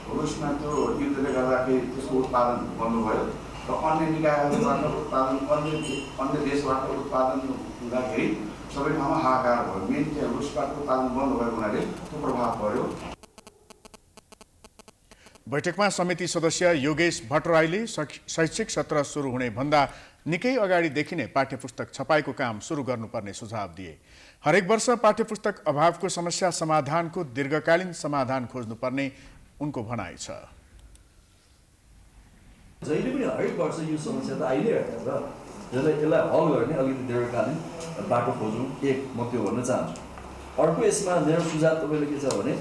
रुसमा त्यो युद्धले गर्दाखेरि त्यसको उत्पादन बन्द भयो र अन्य निकायहरूबाट उत्पादन अन्य देशबाट उत्पादन हुँदाखेरि सबै ठाउँमा हाहाकार भयो। मेन चाहिँ रुसबाट उत्पादन बन्द भएको हुनाले त्यो प्रभाव पर्यो। बैठकमा समिति सदस्य योगेश भट्टराईले शैक्षिक सत्र सुरु हुने भन्दा निकै अगाडिदेखि नै पाठ्यपुस्तक छपाईको काम सुरु गर्नुपर्ने सुझाव दिए। हरेक वर्ष पाठ्यपुस्तक अभावको समस्या समाधानको दीर्घकालीन समाधान खोज्नुपर्ने उनको भनाइ छ। जहिले पनि हरेक वर्ष यो समस्या त आइरहेको छ र यसलाई हल गर्ने अलिकति दीर्घकालीन बाटो खोज्नु एक म त्यो भन्न चाहन्छु। अर्को यसमा मेरो सुझाव तपाईँले के छ भने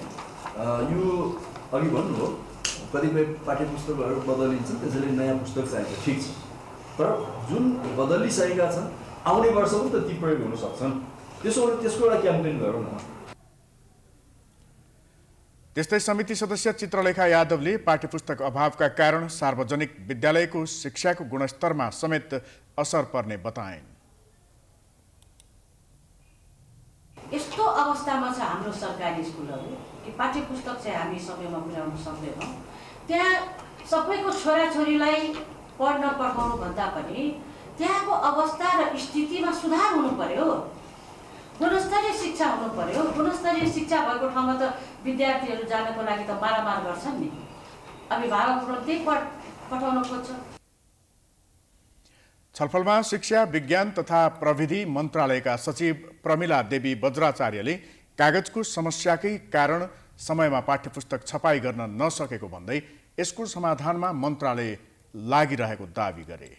यो अघि भन्नुभयो कतिपय पाठ्यपुस्तकहरू बदलिन्छन् त्यसैले नयाँ पुस्तक चाहिन्छ, ठिक छ, तर जुन बदलिसकेका छन् आउने वर्ष पनि त ती प्रयोग हुन सक्छन्। त्यसो भने त्यसको एउटा क्याम्पेन गरौँ न। त्यस्तै समिति सदस्य चित्रलेखा यादवले पाठ्यपुस्तक अभावका कारण सार्वजनिक विद्यालयको शिक्षाको गुणस्तरमा समेत असर पर्ने बताइन्। यस्तो अवस्थामा छ हाम्रो सरकारी स्कुलहरू कि पाठ्यपुस्तक चाहिँ हामी समयमा पुर्याउन सक्दैनौँ। त्यहाँ सबैको छोराछोरीलाई पढ्न पठाउनु भन्दा पनि त्यहाँको अवस्था र स्थितिमा सुधार हुनु पर्यो। गुणस्तरीय शिक्षा हुनु पर्यो। गुणस्तरीय शिक्षा भएको ठाउँमा त विद्यार्थीहरू जानको लागि त मारामार गर्छन् नि। अभिभावकहरू त्यही पठाउन खोज्छ। छलफलमा शिक्षा विज्ञान तथा प्रविधि मन्त्रालयका सचिव प्रमिला देवी वज्राचार्यले कागजको समस्याकै कारण समयमा पाठ्यपुस्तक छपाई गर्न नसकेको भन्दै यसको समाधानमा मन्त्रालय लागिरहेको दावी गरे।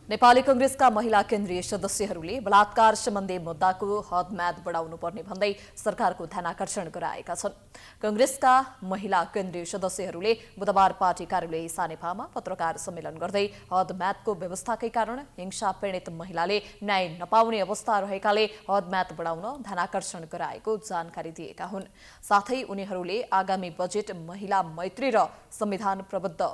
नेपाली कांग्रेसका महिला केन्द्रीय सदस्यहरूले बलात्कार सम्बन्धी मुद्दाको हदम्याद बढाउनु पर्ने भन्दै सरकारको ध्यानाकर्षण गराएका छन्। कांग्रेसका महिला केन्द्रीय सदस्यहरूले बुधबार पार्टी कार्यालय सानेपामा पत्रकार सम्मेलन गर्दै हदम्यादको व्यवस्थाकै कारण हिंसा पीडित महिलाले न्याय नपाउने अवस्था रहेकाले हदम्याद बढाउन ध्यानाकर्षण गराएको जानकारी दिएका हुन्। साथै उनीहरूले आगामी बजेट महिला मैत्री र संविधान प्रदत्त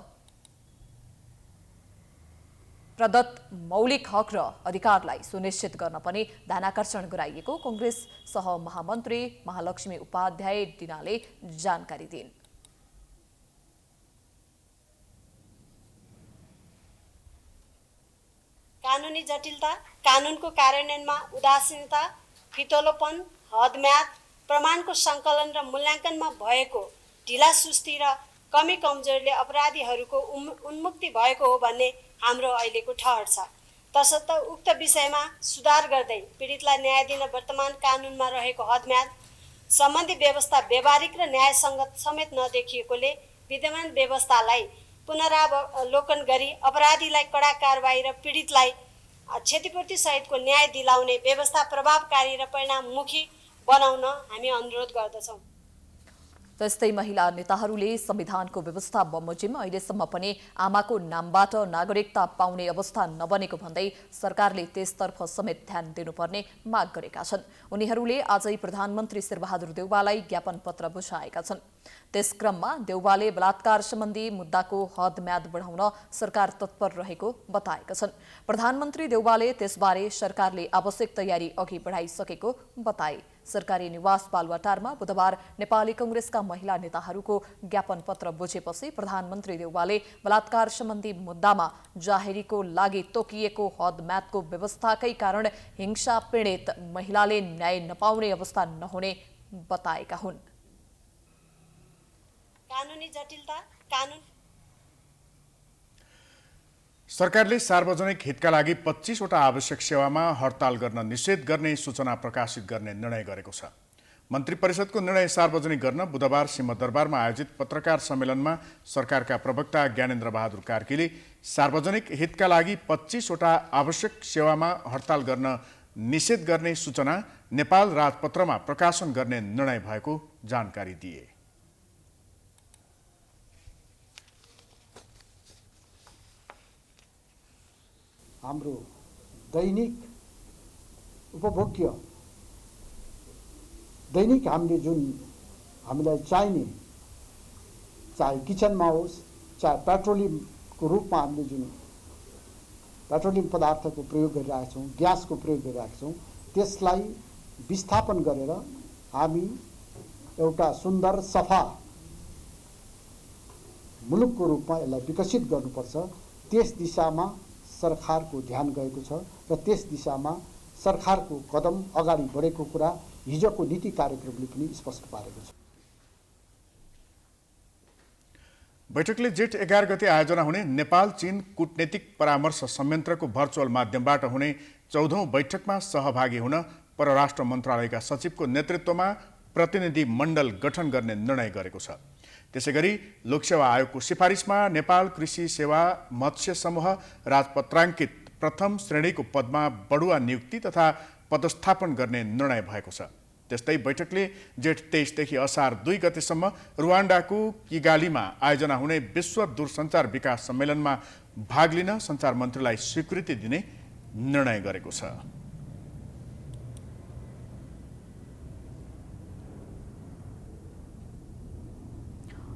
मौलिक हक र अधिकारलाई सुनिश्चित गर्न पनि ध्यानाकर्षण गराइएको कांग्रेस सहमहामन्त्री महालक्ष्मी उपाध्याय डिनाले जानकारी दिइन्। कानुनी जटिलता, कानुनको कार्यान्वयनमा उदासीनता, फितलोपन, हदम्याद, प्रमाणको सङ्कलन र मूल्याङ्कनमा भएको ढिलासुस्ती र कमी कमजोरीले अपराधीहरूको उन्मुक्ति भएको हो भन्ने हाम्रो अहिलेको ठहर छ। तसर्थ उक्त विषयमा सुधार गर्दै पीडितलाई न्याय दिन वर्तमान कानुनमा रहेको हदम्याद सम्बन्धी व्यवस्था व्यावहारिक र न्यायसङ्गत समेत नदेखिएकोले विद्यमान व्यवस्थालाई पुनरावलोकन गरी अपराधीलाई कडा कारबाही र पीडितलाई क्षतिपूर्ति सहितको न्याय दिलाउने व्यवस्था प्रभावकारी र परिणाममुखी बनाउन हामी अनुरोध गर्दछौँ। त्यस्तै महिला नेताहरूले संविधानको व्यवस्था बमोजिम अहिलेसम्म पनि आमाको नामबाट नागरिकता पाउने अवस्था नबनेको भन्दै सरकारले त्यसतर्फ समेत ध्यान दिनुपर्ने माग गरेका छन्। उनीहरूले आजै प्रधानमन्त्री शेरबहादुर देउवालाई ज्ञापन पत्र बुझाएका छन्। त्यस क्रममा देउवाले बलात्कार सम्बन्धी मुद्दाको हदम्याद बढाउन सरकार तत्पर रहेको बताएका छन्। प्रधानमन्त्री देउवाले त्यसबारे सरकारले आवश्यक तयारी अघि बढाइसकेको बताए। सरकारी निवास बालुवाटारमा बुधबार नेपाली कांग्रेसका महिला नेताहरूको ज्ञापन पत्र बुझेपछि प्रधानमन्त्री देउवाले बलात्कार सम्बन्धी मुद्दामा जाहेरीको लागि तोकिएको हदम्यादको व्यवस्थाकै कारण हिंसा पीडित महिलाले न्याय नपाउने अवस्था नहुने बताएका हुन्। कानुनी जटिलता, सरकारले सार्वजनिक हितका लागि 25 वटा आवश्यक सेवामा हडताल गर्न निषेध गर्ने सूचना प्रकाशित गर्ने निर्णय गरेको छ। मन्त्री परिषदको निर्णय सार्वजनिक गर्न बुधबार सिंहदरबारमा आयोजित पत्रकार सम्मेलनमा सरकारका प्रवक्ता ज्ञानेन्द्र बहादुर कार्कीले सार्वजनिक हितका लागि 25 वटा आवश्यक सेवामा हडताल गर्न निषेध गर्ने सूचना नेपाल राजपत्रमा प्रकाशन गर्ने निर्णय भएको जानकारी दिए। हाम्रो दैनिक उपभोग्य दैनिक हामीले जुन हामीलाई चाहिने चाहे किचनमा होस् चाहे पेट्रोलियमको रूपमा हामीले जुन पेट्रोलियम पदार्थको प्रयोग गरिरहेका छौँ ग्यासको प्रयोग गरिरहेका छौँ त्यसलाई विस्थापन गरेर हामी एउटा सुन्दर सफा मुलुकको रूपमा यसलाई विकसित गर्नुपर्छ। त्यस दिशामा सरकारको ध्यान गएको छ र त्यस दिशामा सरकारको कदम अगाडि बढेको कुरा हिजोको नीति कार्यक्रमले पनि स्पष्ट पारेको छ। बैठकले जेठ 11 गते आयोजना हुने नेपाल चीन कूटनीतिक परामर्श संयन्त्रको भर्चुअल माध्यमबाट हुने 14औं बैठकमा सहभागी हुन परराष्ट्र मन्त्रालयका सचिवको नेतृत्वमा प्रतिनिधि मण्डल गठन गर्ने निर्णय गरेको छ। त्यसैगरी लोकसेवा आयोगको सिफारिसमा नेपाल कृषि सेवा मत्स्य समूह राजपत्राङ्कित प्रथम श्रेणीको पदमा बढुवा नियुक्ति तथा पदस्थापन गर्ने निर्णय भएको छ। त्यस्तै बैठकले जेठ 23 देखि असार 2 गतेसम्म रुवान्डाको किगालीमा आयोजना हुने विश्व दूरसञ्चार विकास सम्मेलनमा भाग लिन सञ्चार मन्त्रीलाई स्वीकृति दिने निर्णय गरेको छ।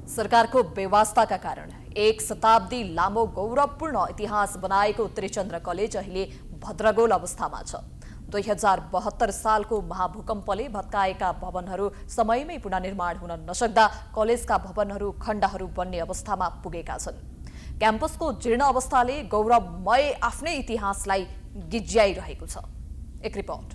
सरकारको बेवास्ताका कारण 1 शताब्दी लामो गौरवपूर्ण इतिहास बनाएको त्रिचन्द्र कलेज अहिले भद्रगोल अवस्थामा छ। 2072 सालको महाभूकम्पले भत्काएका भवनहरू समयमै पुनर्निर्माण हुन नसक्दा कलेजका भवनहरू खण्डहरू बन्ने अवस्थामा पुगेका छन्। क्याम्पसको जीर्ण अवस्थाले गौरवमय आफ्नै इतिहासलाई गिज्याइरहेको छ। एक रिपोर्ट।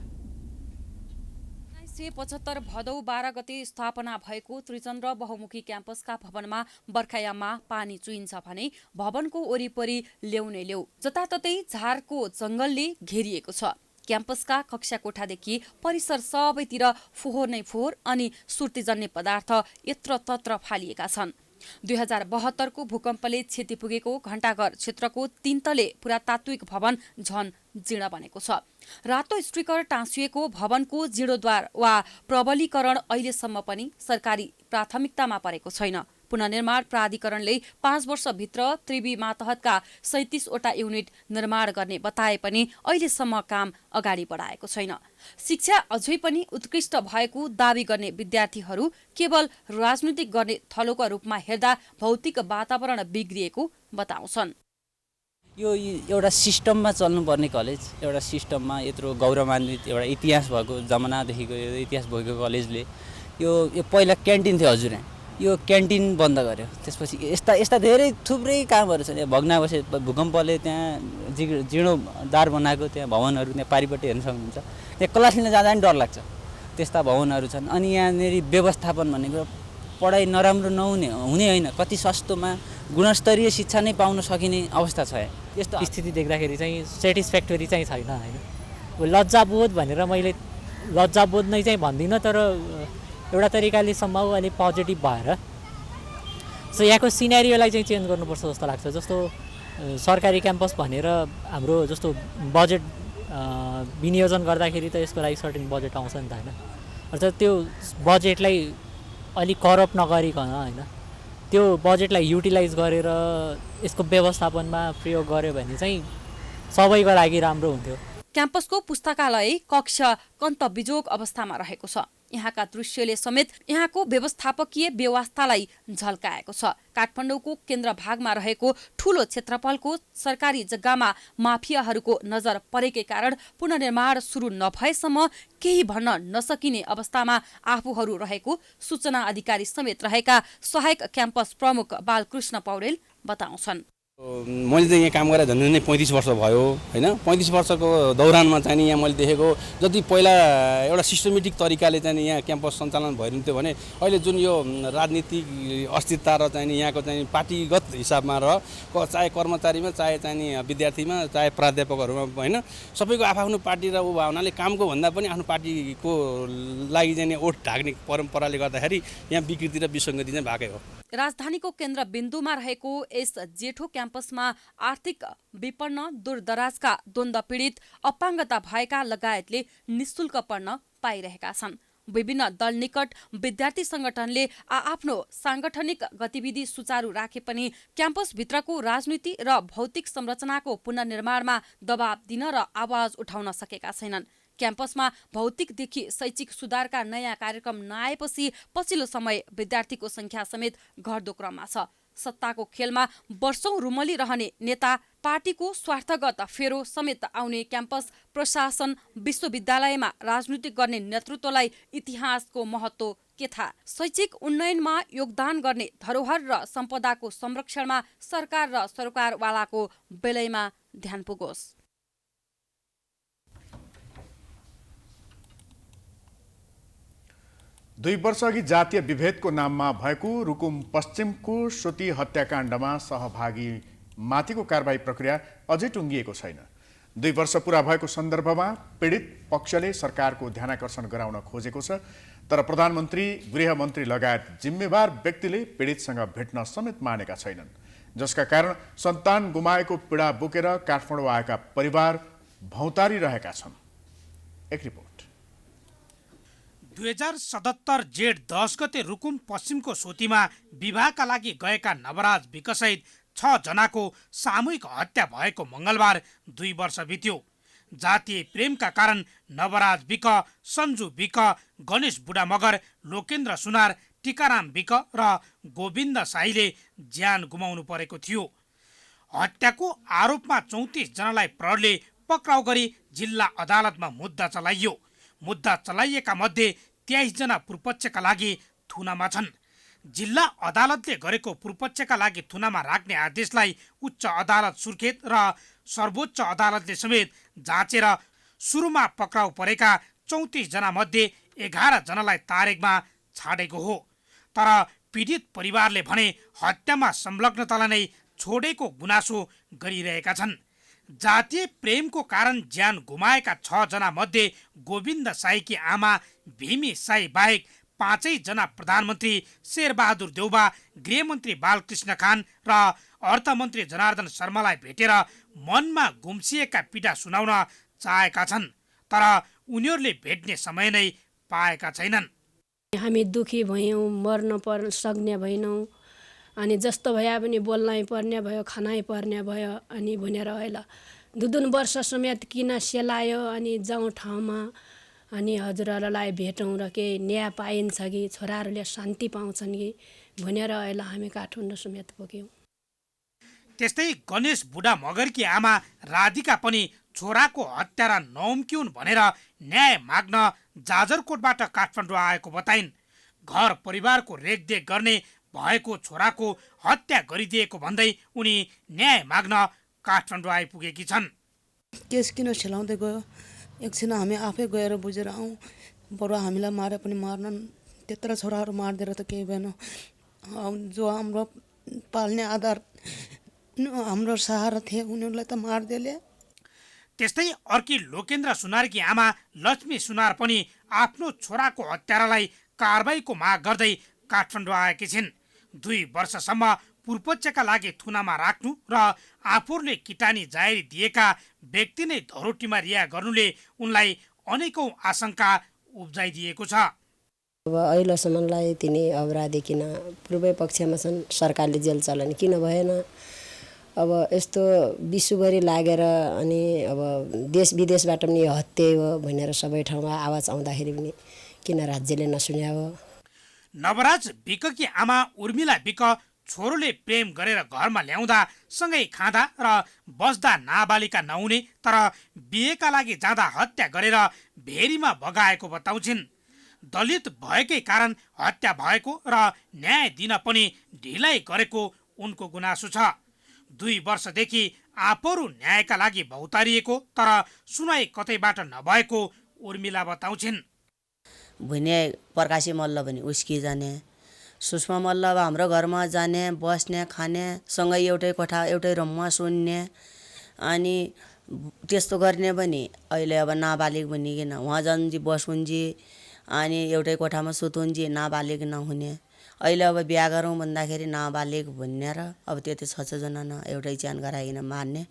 1975 भदौ 12 गते स्थापना भएको त्रिचन्द्र बहुमुखी क्याम्पसका भवनमा बर्खायाममा पानी चुइन्छ भने भवनको वरिपरि ल्याउने ल्याउ जताततै झारको जंगलले घेरिएको छ। क्याम्पसका कक्षा कोठादेखि परिसर सबैतिर फोहोर नै फोहोर अनि सुर्तीजन्य पदार्थ यत्रतत्र फालिएका छन्। 2072 को भूकम्पले क्षति पुगेको घण्टाघर क्षेत्रको 3 तले पुरातात्विक भवन झन जीर्ण बनेको छ। रातो स्ट्रिकर टाँसिएको भवनको जीर्णोद्वार वा प्रबलीकरण अहिलेसम्म पनि सरकारी प्राथमिकतामा परेको छैन। पुनर्निर्माण प्राधिकरणले 5 वर्षभित्र त्रिवी मातहतका 37 वटा युनिट निर्माण गर्ने बताए पनि अहिलेसम्म काम अगाडि बढाएको छैन। शिक्षा अझै पनि उत्कृष्ट भएको दावी गर्ने विद्यार्थीहरू केवल राजनीतिक गर्ने थलोका रूपमा हेर्दा भौतिक वातावरण बिग्रिएको बताउँछन्। यो एउटा सिस्टममा चल्नुपर्ने कलेज, एउटा सिस्टममा यत्रो गौरवान्वित एउटा इतिहास भएको जमानादेखिको इतिहास भएको कलेजले यो पहिला क्यान्टिन थियो हजुर, यो क्यान्टिन बन्द गर्यो। त्यसपछि यस्ता धेरै थुप्रै कामहरू छन्। भग्नावशेष भूकम्पले त्यहाँ जीर्णोद्धार बनाएको त्यहाँ भवनहरू त्यहाँ पारिपट्टि हेर्न सक्नुहुन्छ। त्यहाँ क्लास लिन जाँदा पनि डर लाग्छ, त्यस्ता भवनहरू छन्। अनि यहाँनिर व्यवस्थापन भनेको पढाइ नराम्रो हुने होइन, कति सस्तोमा गुणस्तरीय शिक्षा नै पाउन सकिने अवस्था छ। यस्तो स्थिति देख्दाखेरि चाहिँ सेटिस्फ्याक्टोरी चाहिँ छैन होइन। लज्जाबोध भनेर मैले लज्जाबोध नै चाहिँ भन्दिनँ, तर एउटा तरिकाले सम्भव अलिक पोजिटिभ भएर सो यहाँको सिनेरियोलाई चाहिँ चेन्ज गर्नुपर्छ जस्तो लाग्छ। जस्तो सरकारी क्याम्पस भनेर हाम्रो जस्तो बजेट विनियोजन गर्दाखेरि त यसको लागि सर्टेन बजेट आउँछ नि त होइन। अर्थात् त्यो बजेटलाई अलिक करप्ट नगरिकन होइन, त्यो बजेटलाई युटिलाइज गरेर यसको व्यवस्थापनमा प्रयोग गर्यो भने चाहिँ सबैको लागि राम्रो हुन्थ्यो। क्याम्पसको पुस्तकालय कक्ष कन्तबिजोग अवस्थामा रहेको छ। यहाँका दृश्यले समेत यहाँको व्यवस्थापकीय व्यवस्थालाई झल्काएको छ। काठमाडौँको केन्द्र भागमा रहेको ठूलो क्षेत्रफलको सरकारी जग्गामा माफियाहरूको नजर परेकै कारण पुनर्निर्माण सुरु नभएसम्म केही भन्न नसकिने अवस्थामा आफूहरू रहेको सूचना अधिकारी समेत रहेका सहायक क्याम्पस प्रमुख बालकृष्ण पौडेल बताउँछन्। मैले चाहिँ यहाँ काम गरेर झन् 35 वर्ष भयो होइन। 35 वर्षको दौरानमा चाहिँ यहाँ मैले देखेको जति पहिला एउटा सिस्टमेटिक तरिकाले चाहिँ यहाँ क्याम्पस सञ्चालन भइरहन्थ्यो भने अहिले जुन यो राजनीतिक अस्थिरता र चाहिँ यहाँको चाहिँ पार्टीगत हिसाबमा र चाहे कर्मचारीमा चाहे चाहिँ विद्यार्थीमा चाहे प्राध्यापकहरूमा होइन, सबैको आफ्नो पार्टी र ऊ भावनाले कामको भन्दा पनि आफ्नो पार्टीको लागि चाहिँ ओठ ढाक्ने परम्पराले गर्दाखेरि यहाँ विकृति र विसङ्गति चाहिँ भएकै हो। राजधानीको केन्द्र बिन्दुमा रहेको यस जेठो क्याम्पसमा आर्थिक विपन्न, दूरदराजका द्वन्द्व पीडित, अपाङ्गता भएका लगायतले निःशुल्क पढ्न पाइरहेका छन्। विभिन्न दल निकट विद्यार्थी संगठनले आफ्नो सांगठनिक गतिविधि सुचारू राखे पनि क्याम्पसभित्रको राजनीति र भौतिक संरचनाको पुनर्निर्माणमा दबाब दिन र आवाज उठाउन सकेका छैनन्। क्याम्पसमा भौतिकदेखि शैक्षिक सुधारका नयाँ कार्यक्रम नआएपछि पछिल्लो समय विद्यार्थीको संख्या समेत घट्दो क्रममा छ। सत्ताको खेलमा वर्षौं रुमलिरहने नेता, पार्टीको स्वार्थगत फेरो समेत आउने क्याम्पस प्रशासन, विश्वविद्यालयमा राजनीति गर्ने नेतृत्वलाई इतिहासको महत्त्व के थाहा? शैक्षिक उन्नयनमा योगदान गर्ने धरोहर र सम्पदाको संरक्षणमा सरकार र सरकारवालाको बेलैमा ध्यान पुगोस्। दुई वर्षअघि जातीय विभेदको नाममा भएको रुकुम पश्चिमको श्रुति हत्याकाण्डमा सहभागी माथिको कारबाही प्रक्रिया अझै टुङ्गिएको छैन। 2 वर्ष पूरा भएको सन्दर्भमा पीडित पक्षले सरकारको ध्यानाकर्षण गराउन खोजेको छ, तर प्रधानमन्त्री, गृहमन्त्री लगायत जिम्मेवार व्यक्तिले पीडितसँग भेट्न समेत मानेका छैनन्, जसका कारण सन्तान गुमाएको पीडा बोकेर काठमाडौँ आएका परिवार भौतारिरहेका छन्। एक रिपोर्ट। 2077 जेठ 10 गते रुकुम पश्चिमको सोतीमा विवाहका लागि गएका नवराज विकसहित 6 जनाको सामूहिक हत्या भएको मंगलबार 2 वर्ष बित्यो। जातीय प्रेमका कारण नवराज विक, सन्जु विक, गणेश बुढा मगर, लोकेन्द्र सुनार, टिकाराम विक र गोविन्द साईले ज्यान गुमाउनु परेको थियो। हत्याको आरोपमा 34 जनालाई प्रहरीले पक्राउ गरी जिल्ला अदालतमा मुद्दा चलाइयो। मुद्दा चलाइएका मध्ये 23 जना पूर्वपक्षका लागि थुनामा छन्। जिल्ला अदालतले गरेको पूर्वपक्षका लागि थुनामा राख्ने आदेशलाई उच्च अदालत सुर्खेत र सर्वोच्च अदालतले समेत जाँचेर सुरुमा पक्राउ परेका 34 जना मध्ये 11 जनालाई तारेकमा छाडेको हो। तर पीडित परिवारले भने हत्यामा संलग्नतालाई नै छोडेको गुनासो गरिरहेका छन्। जातीय प्रेमको कारण ज्यान गुमाएका 6 जना मध्ये गोविन्द साईकी आमा भीमी साई बाहेक 5 जना प्रधानमन्त्री शेरबहादुर देउबा, गृहमन्त्री बालकृष्ण खान र अर्थमन्त्री जनार्दन शर्मालाई भेटेर मनमा गुम्सिएका पीडा सुनाउन चाहेका छन्, तर उनीहरूले भेट्ने समय नै पाएका छैनन्। हामी दुखी भयौँ, मर्न सक्ने भएनौँ, अनि जस्तो भए पनि बोल्नै पर्ने भयो, खानै पर्ने भयो। अनि भनेर अहिले 2 वर्ष समेत किन सेलायो, अनि जाउँ ठाउँमा अनि हजुरहरूलाई भेटौँ र केही न्याय पाइन्छ कि छोराहरूले शान्ति पाउँछन् कि भनेर अहिले हामी काठमाडौँ समेत पुग्यौँ। त्यस्तै गणेश बुढा मगरकी आमा राधिका पनि छोराको हत्यारा नउम्क्युन् भनेर न्याय माग्न जाजरकोटबाट काठमाडौँ आएको बताइन्। घर परिवारको रेखदेख गर्ने भएको छोराको हत्या गरिदिएको भन्दै उनी न्याय माग्न काठमाडौँ आइपुगेकी छन्। केस किन खेलाउँदै गयो, एकछिन हामी आफै गएर बुझेर आउँ, बरु हामीलाई मारे पनि मार्नन्, त्यत्रो छोराहरू मारिदिएर त केही भएन। जो हाम्रो पाल्ने आधार, हाम्रो सहारा थिए, उनीहरूलाई त मारिदिएले। त्यस्तै अर्की लोकेन्द्र सुनारकी आमा लक्ष्मी सुनार पनि आफ्नो छोराको हत्यारालाई कारबाहीको माग गर्दै काठमाडौँ आएकी छिन्। 2 वर्षसम्म पूर्वपक्षका लागि थुनामा राख्नु र आफूले किटानी जाहेरी दिएका व्यक्ति नै धरोटीमा रिहा गर्नुले उनलाई अनेकौं आशंका उब्जाइदिएको छ। अब अहिलेसम्मलाई तिनी अपराधी किन पूर्व पक्षमा छन्, सरकारले जेल चलान किन भएन? अब यस्तो विश्वभरि लागेर अनि अब देश विदेशबाट पनि हत्या हो भनेर सबै ठाउँमा आवाज आउँदाखेरि पनि किन राज्यले नसुन्यायो? नवराज विककी आमा उर्मिला विक छोरोले प्रेम गरेर घरमा ल्याउँदा सँगै खाँदा र बस्दा नाबालिका नहुने, तर बिहेका लागि जाँदा हत्या गरेर भेरीमा बगाएको बताउँछिन्। दलित भएकै कारण हत्या भएको र न्याय दिन पनि ढिलाइ गरेको उनको गुनासो छ। 2 वर्षदेखि आफूहरू न्यायका लागि भौतारिएको तर सुनाइ कतैबाट नभएको उर्मिला बताउँछिन्। भुइने प्रकाशी मल्ल पनि उस्की जाने, सुषमा मल्ल अब हाम्रो घरमा जाने, बस्ने, खाने, सँगै एउटै कोठा एउटै रुममा सुन्ने, अनि त्यस्तो गर्ने पनि अहिले अब नाबालिग भनिकन उहाँ जान्जी बसुन्जी, अनि एउटै कोठामा सुतुन्जी, नाबालिग नहुने। अहिले अब बिहा गरौँ भन्दाखेरि नाबालिग भनेर अब त्यति 6 जना न एउटै च्यान गराइकन मार्ने।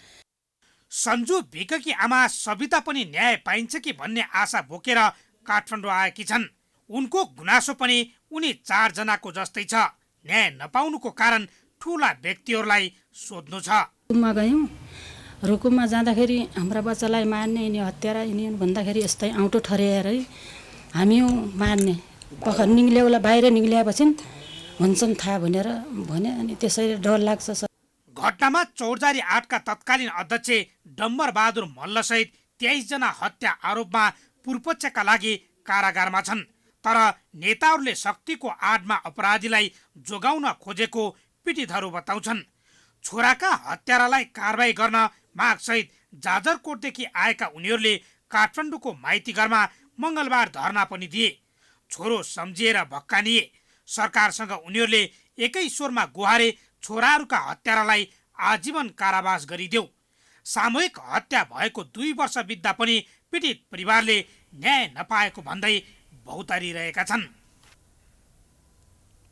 सन्जु विककी आमा सविता पनि न्याय पाइन्छ कि भन्ने आशा बोकेर काठमाडौँ आएकी छन्। उनको गुनासो पनि उनी 4 जनाको जस्तै छ। न्याय नपाउनुको कारण ठूला व्यक्तिहरूलाई सोध्नु छ। रुकुममा गयौँ, रुकुममा जाँदाखेरि हाम्रा बच्चालाई मार्ने यिनी हत्यारा यिनी भन्दाखेरि यस्तै आउँटो ठर्याएरै हामी मार्ने पख निक्लेउला बाहिर निक्लिएपछि हुन्छन् थाहा भनेर भने अनि त्यसैले डर लाग्छ। घटनामा चौरजारी 8 का तत्कालीन अध्यक्ष डम्बर बहादुर मल्लसहित 23 जना हत्या आरोपमा पूर्वपक्षका लागि कारागारमा छन्। तर नेताहरूले शक्तिको आडमा अपराधीलाई जोगाउन खोजेको पीडितहरू बताउँछन्। छोराका हत्यारालाई कारबाही गर्न मागसहित जाजरकोटदेखि आएका उनीहरूले काठमाडौँको माइती घरमा मङ्गलबार धरना पनि दिए। छोरो सम्झिएर भक्कानिए। सरकारसँग उनीहरूले एकै स्वरमा गुहारे छोराहरूका हत्यारालाई आजीवन कारावास गरिदेऊ। सामूहिक हत्या भएको 2 वर्ष बित्दा पनि पीडित परिवारले न्याय नपाएको भन्दै भौतारिरहेका छन्।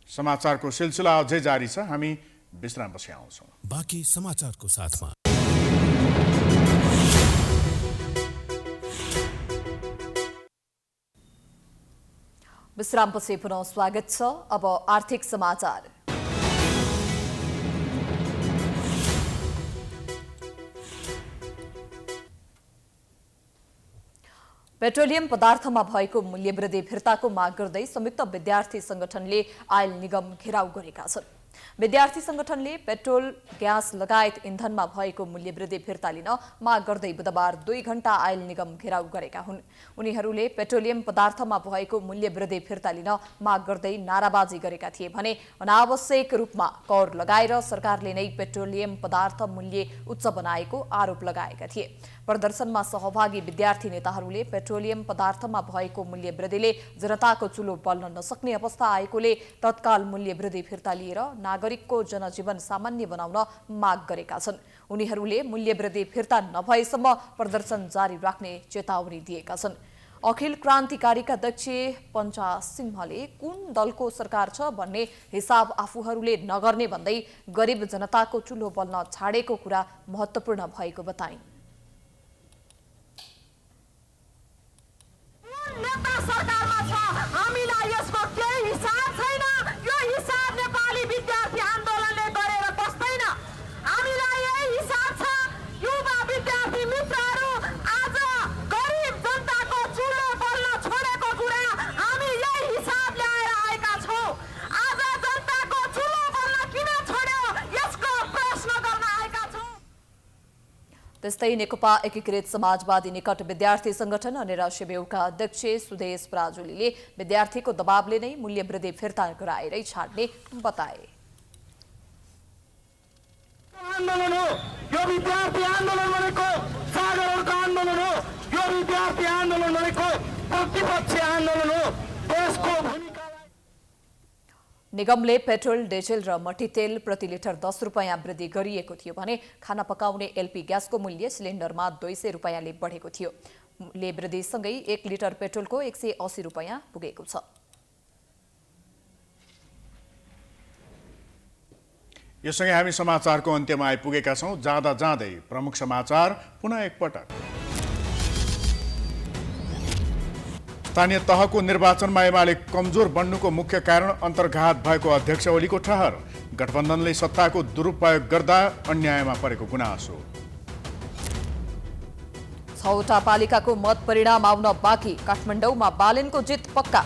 समाचारको सिलसिला अझै जारी छ। हामी विश्रामपछि आउँछौँ। बाँकी समाचारको साथमा विश्रामपछि पुनः स्वागत छ। अब आर्थिक समाचार। पेट्रोलियम पदार्थमा भएको मूल्यवृद्धि फिर्ताको माग गर्दै संयुक्त विद्यार्थी संगठनले आयल निगम घेराउ गरेका छन्। विद्यार्थी संगठनले पेट्रोल, ग्यास लगायत इन्धनमा भएको मूल्यवृद्धि फिर्ता लिन माग गर्दै बुधबार 2 घण्टा आयल निगम घेराउ गरेका हुन्। उनीहरूले पेट्रोलियम पदार्थमा भएको मूल्यवृद्धि फिर्ता लिन माग गर्दै नाराबाजी गरेका थिए भने अनावश्यक रूपमा कर लगाएर सरकारले नै पेट्रोलियम पदार्थ मूल्य उच्च बनाएको आरोप लगाएका थिए। प्रदर्शनमा सहभागी विद्यार्थी नेताहरूले पेट्रोलियम पदार्थमा भएको मूल्यवृद्धिले जनताको चुलो बल्न नसक्ने अवस्था आएकोले तत्काल मूल्यवृद्धि फिर्ता लिएर नागरिकको जनजीवन सामान्य बनाउन माग गरेका छन्। उनीहरूले मूल्यवृद्धि फिर्ता नभएसम्म प्रदर्शन जारी राख्ने चेतावनी दिएका छन्। अखिल क्रान्तिकारीका अध्यक्ष पञ्चा सिंहले कुन दलको सरकार छ भन्ने हिसाब आफूहरूले नगर्ने भन्दै गरिब जनताको चुलो बल्न छाडेको कुरा महत्त्वपूर्ण भएको बताइन्। नेता सरकारमा छ, हामीलाई यसको केही हिसाब छैन। यो हिसाब नेपाली विद्यार्थी आन्दोलनले गरेर बस्दैन। हामीलाई यही हिसाब छ। युवा विद्यार्थी मित्रहरू आज गरिब जनताको चुलो बल्न छोडेको कुरा हामी यही हिसाब ल्याएर आएका छौँ। आज जनताको चुलो बल्न किन छोड्यो यसको प्रश्न गर्न आएका छौँ। त्यस्तै नेकपा एकीकृत समाजवादी निकट विद्यार्थी संगठन अनेरा शिवेउका अध्यक्ष सुदेश पराजुलीले विद्यार्थीको दबावले नै मूल्यवृद्धि फिर्ता गराएरै छाड्ने बताए। आन्दोलन हो यो, विद्यार्थी आन्दोलन भनेको साधारणको आन्दोलन हो। यो विद्यार्थी आन्दोलन भनेको प्रतिपक्षी आन्दोलन हो। देशको निगमले पेट्रोल, डिजेल र मट्टीतेल प्रति लिटर 10 रुपैयाँ वृद्धि गरिएको थियो भने खाना पकाउने एलपी ग्यासको मूल्य सिलिन्डरमा 200 रुपैयाँले बढेको थियो। मूल्य वृद्धिसँगै 1 लिटर पेट्रोलको 180 रुपैयाँ पुगेको छ। यससँगै हामी समाचारको अन्त्यमा आइपुगेका छौँ। जाँदा जाँदै प्रमुख समाचार पुनः एकपटक। स्थानीय तहको निर्वाचनमा एमाले कमजोर बन्नुको मुख्य कारण अन्तर्घात भएको अध्यक्ष ओलीको ठहर। गठबन्धनले सत्ताको दुरुपयोग गर्दा अन्यायमा परेको गुनासो। 6वटा पालिकाको मत परिणाम आउन बाँकी, काठमाडौँमा बालेनको जित पक्का।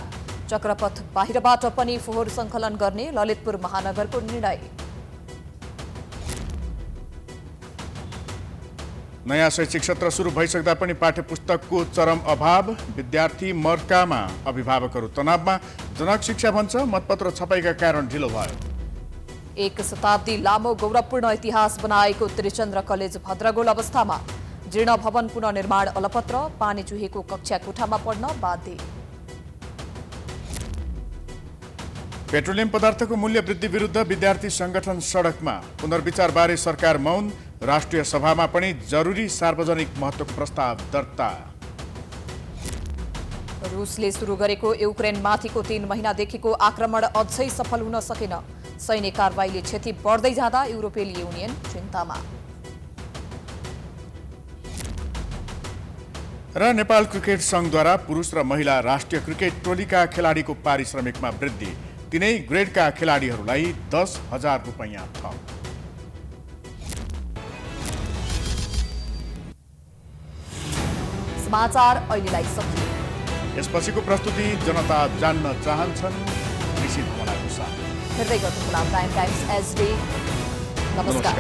चक्रपथ बाहिरबाट पनि फोहोर सङ्कलन गर्ने ललितपुर महानगरको निर्णय। नयाँ शैक्षिक सत्र सुरु भइसक्दा पनि पाठ्यपुस्तकको चरम अभाव। विद्यार्थी मर्कामा अभिभावकहरू तनावमा। जनक शिक्षा भन्छ मतपत्र छपाईका कारण ढिलो भयो। 1 शताब्दी लामो गौरवपूर्ण इतिहास बनाएको त्रिचन्द्र कलेज भद्रगोल अवस्थामा। जीर्ण भवन पुनर्निर्माण अलपत्र, पानी चुहेको कक्षा कोठामा पढ्न बाध्य। पेट्रोलियम पदार्थको मूल्य वृद्धि विरुद्ध विद्यार्थी संगठन सडकमा। पुनर्विचारबारे सरकार मौन। राष्ट्रिय सभामा पनि जरुरी सार्वजनिक महत्त्वको प्रस्ताव दर्ता। रुसले सुरु गरेको युक्रेनमाथिको 3 महिनादेखिको आक्रमण अझै सफल हुन सकेन। सैनिक कारबाहीले क्षति बढ्दै जाँदा युरोपेली युनियन चिन्तामा। र नेपाल क्रिकेट सङ्घद्वारा पुरुष र महिला राष्ट्रिय क्रिकेट टोलीका खेलाडीको पारिश्रमिकमा वृद्धि, तिनै ग्रेडका खेलाडीहरूलाई 10,000 रुपैयाँ थप। समाचार अहिलेलाई सकियो। यसपछिको प्रस्तुति जनता जान्न चाहन्छन् कृषि धमलाको साथ। हेर्दै गर्नुहोला प्राइम टाइम्स एचडी। नमस्कार।